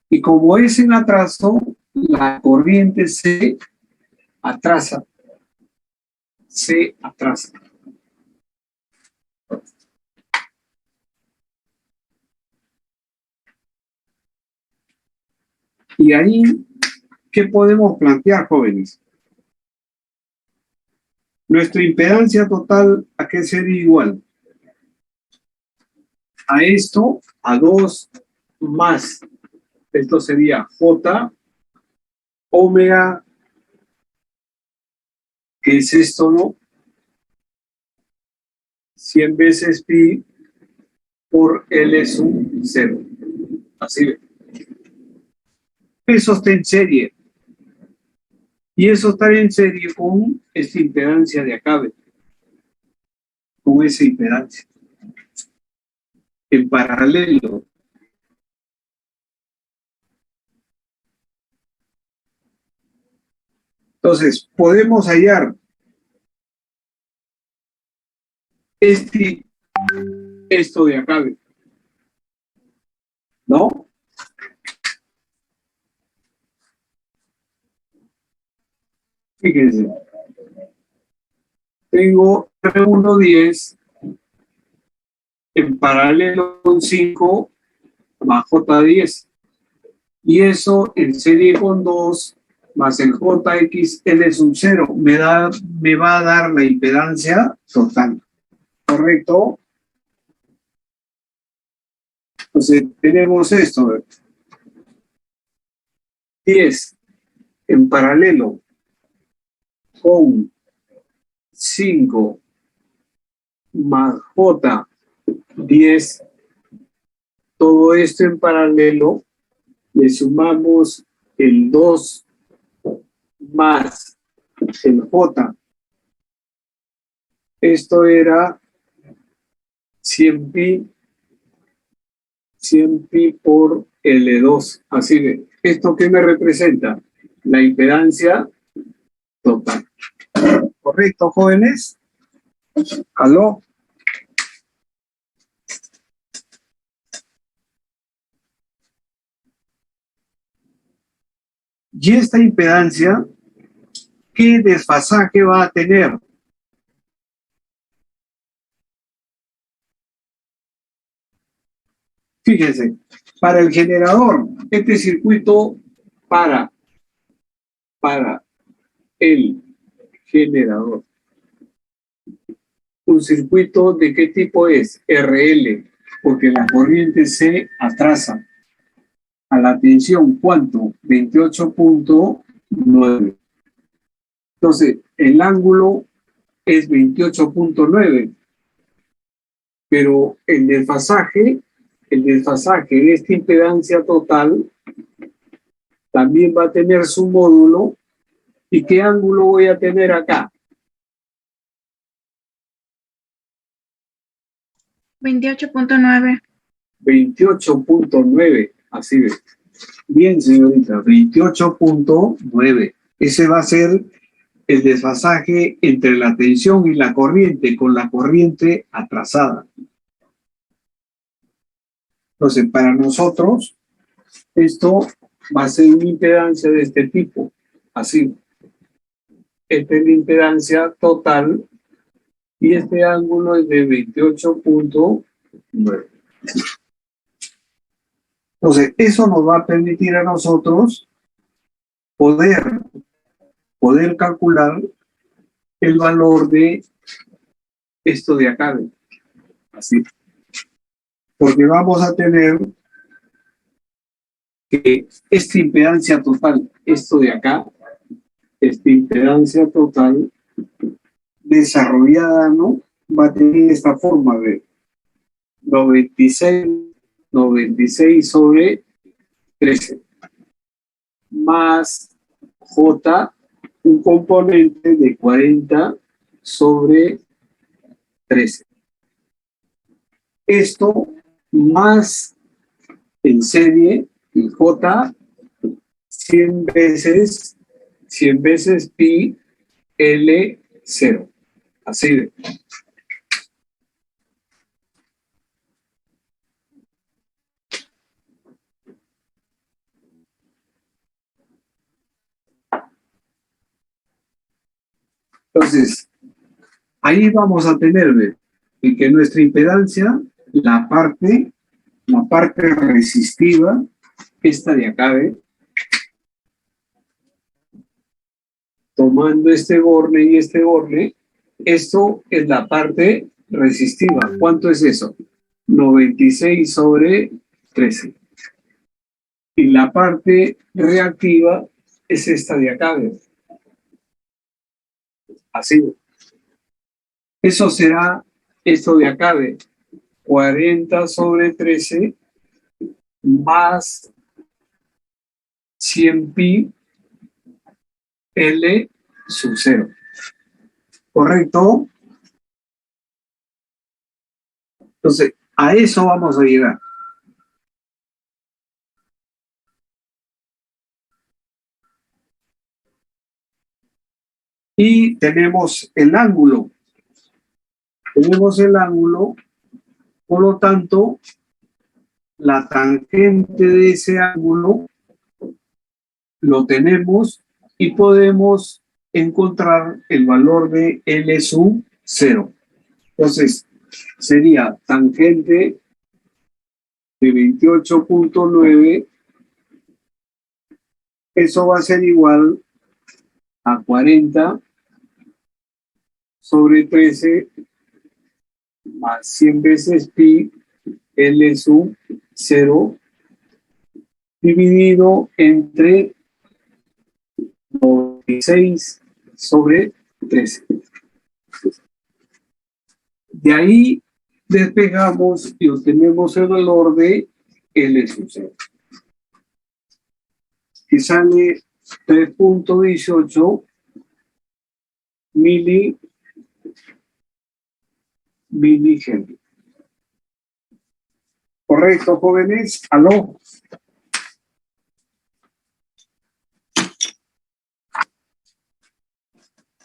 Speaker 1: Y como es en atraso, la corriente se atrasa. Se atrasa. Y ahí, ¿qué podemos plantear, jóvenes? Nuestra impedancia total, ¿a qué sería igual? A esto, a 2 más. Esto sería J, omega, ¿qué es esto, no? 100 veces pi por L sub 0. Así ve. Eso está en serie. Y eso está en serie con esta impedancia de acá, ¿ve? Con esa impedancia. En paralelo. Entonces, podemos hallar esto de acá, ¿no? Fíjense, tengo R110 en paralelo con 5 más J10. Y eso en serie con 2 más el JXL sub 0 me va a dar la impedancia total. ¿Correcto? Entonces tenemos esto. 10 en paralelo con 5 más J10. Todo esto en paralelo. Le sumamos el 2 más el J. Esto era 100pi por L2. Así que, ¿esto qué me representa? La impedancia total. ¿Correcto, jóvenes? ¿Aló? Y esta impedancia, ¿qué desfasaje va a tener? Fíjense, para el generador, este circuito para el generador. ¿Un circuito de qué tipo es? RL, porque la corriente se atrasa a la tensión, ¿cuánto? 28.9. Entonces, el ángulo es 28.9, pero el desfasaje de esta impedancia total también va a tener su módulo. ¿Y qué ángulo voy a tener acá?
Speaker 2: 28.9.
Speaker 1: 28.9, así ve. Bien, señorita, 28.9. Ese va a ser el desfasaje entre la tensión y la corriente, con la corriente atrasada. Entonces, para nosotros, esto va a ser una impedancia de este tipo, así. Esta es la impedancia total y este ángulo es de 28.9. Entonces, eso nos va a permitir a nosotros poder calcular el valor de esto de acá, así. Porque vamos a tener que esta impedancia total, esto de acá, esta impedancia total desarrollada, ¿no? Va a tener esta forma de 96 sobre 13 más J, un componente de 40 sobre 13. Esto más en serie y J 100 veces pi L0. Así de. Entonces, ahí vamos a tener, ¿ve? Y que nuestra impedancia, la parte resistiva, esta de acá, ¿ve? Tomando este borne y este borne, esto es la parte resistiva. ¿Cuánto es eso? 96 sobre 13. Y la parte reactiva es esta de acá, ¿ve? Así. Eso será esto de acá, ¿ve? 40 sobre 13 más 100 pi L sub 0. ¿Correcto? Entonces, a eso vamos a llegar. Y tenemos el ángulo. Tenemos el ángulo, por lo tanto, la tangente de ese ángulo lo tenemos y podemos encontrar el valor de L sub 0. Entonces, sería tangente de 28.9. Eso va a ser igual a 40 sobre 13 más 100 veces pi L sub 0 dividido entre 96 sobre 13. De ahí despejamos y obtenemos el valor de L sub 0, que sale 3.18 milihenry. ¿Correcto, jóvenes? ¿Aló?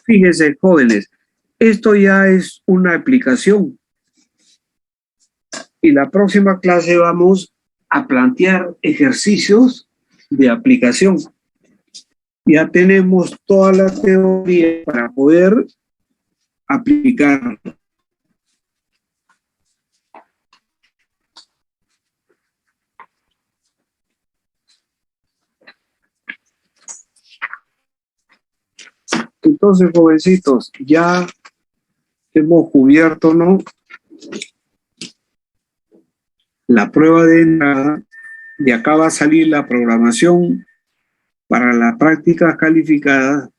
Speaker 1: Fíjense, jóvenes, esto ya es una aplicación. Y la próxima clase vamos a plantear ejercicios de aplicación. Ya tenemos toda la teoría para poder aplicar. Entonces, jovencitos, ya hemos cubierto, ¿no?, la prueba de entrada. De acá va a salir la programación para las prácticas calificadas.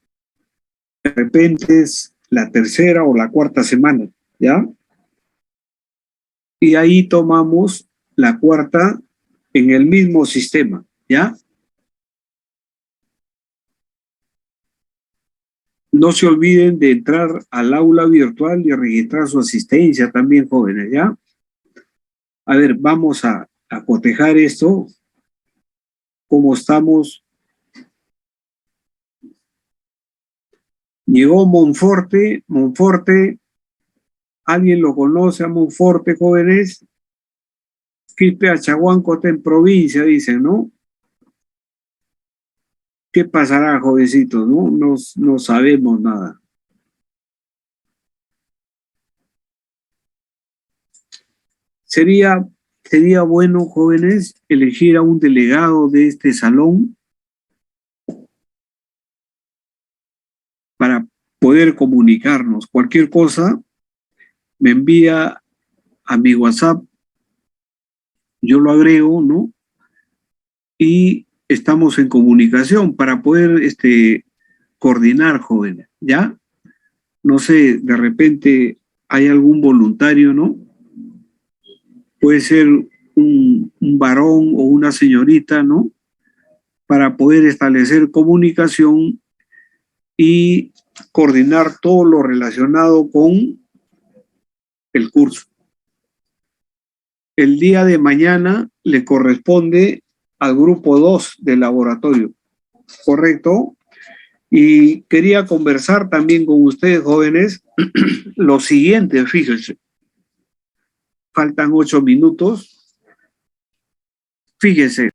Speaker 1: De repente es la tercera o la cuarta semana, ¿ya? Y ahí tomamos la cuarta en el mismo sistema, ¿ya? No se olviden de entrar al aula virtual y registrar su asistencia también, jóvenes, ¿ya? A ver, vamos a cotejar esto. ¿Cómo estamos? Llegó Monforte. Monforte, ¿alguien lo conoce a Monforte, jóvenes? Quispe Achahuanco está en provincia, dicen, ¿no? ¿Qué pasará, jovencitos? No sabemos nada. Sería bueno, jóvenes, elegir a un delegado de este salón para poder comunicarnos. Cualquier cosa me envía a mi WhatsApp, yo lo agrego, ¿no? Y estamos en comunicación para poder coordinar, jóvenes, ¿ya? No sé, de repente hay algún voluntario, ¿no? Puede ser un varón o una señorita, ¿no? Para poder establecer comunicación y coordinar todo lo relacionado con el curso. El día de mañana le corresponde al grupo 2 del laboratorio, ¿correcto? Y quería conversar también con ustedes, jóvenes, lo siguiente, fíjense. Faltan 8 minutos. Fíjense.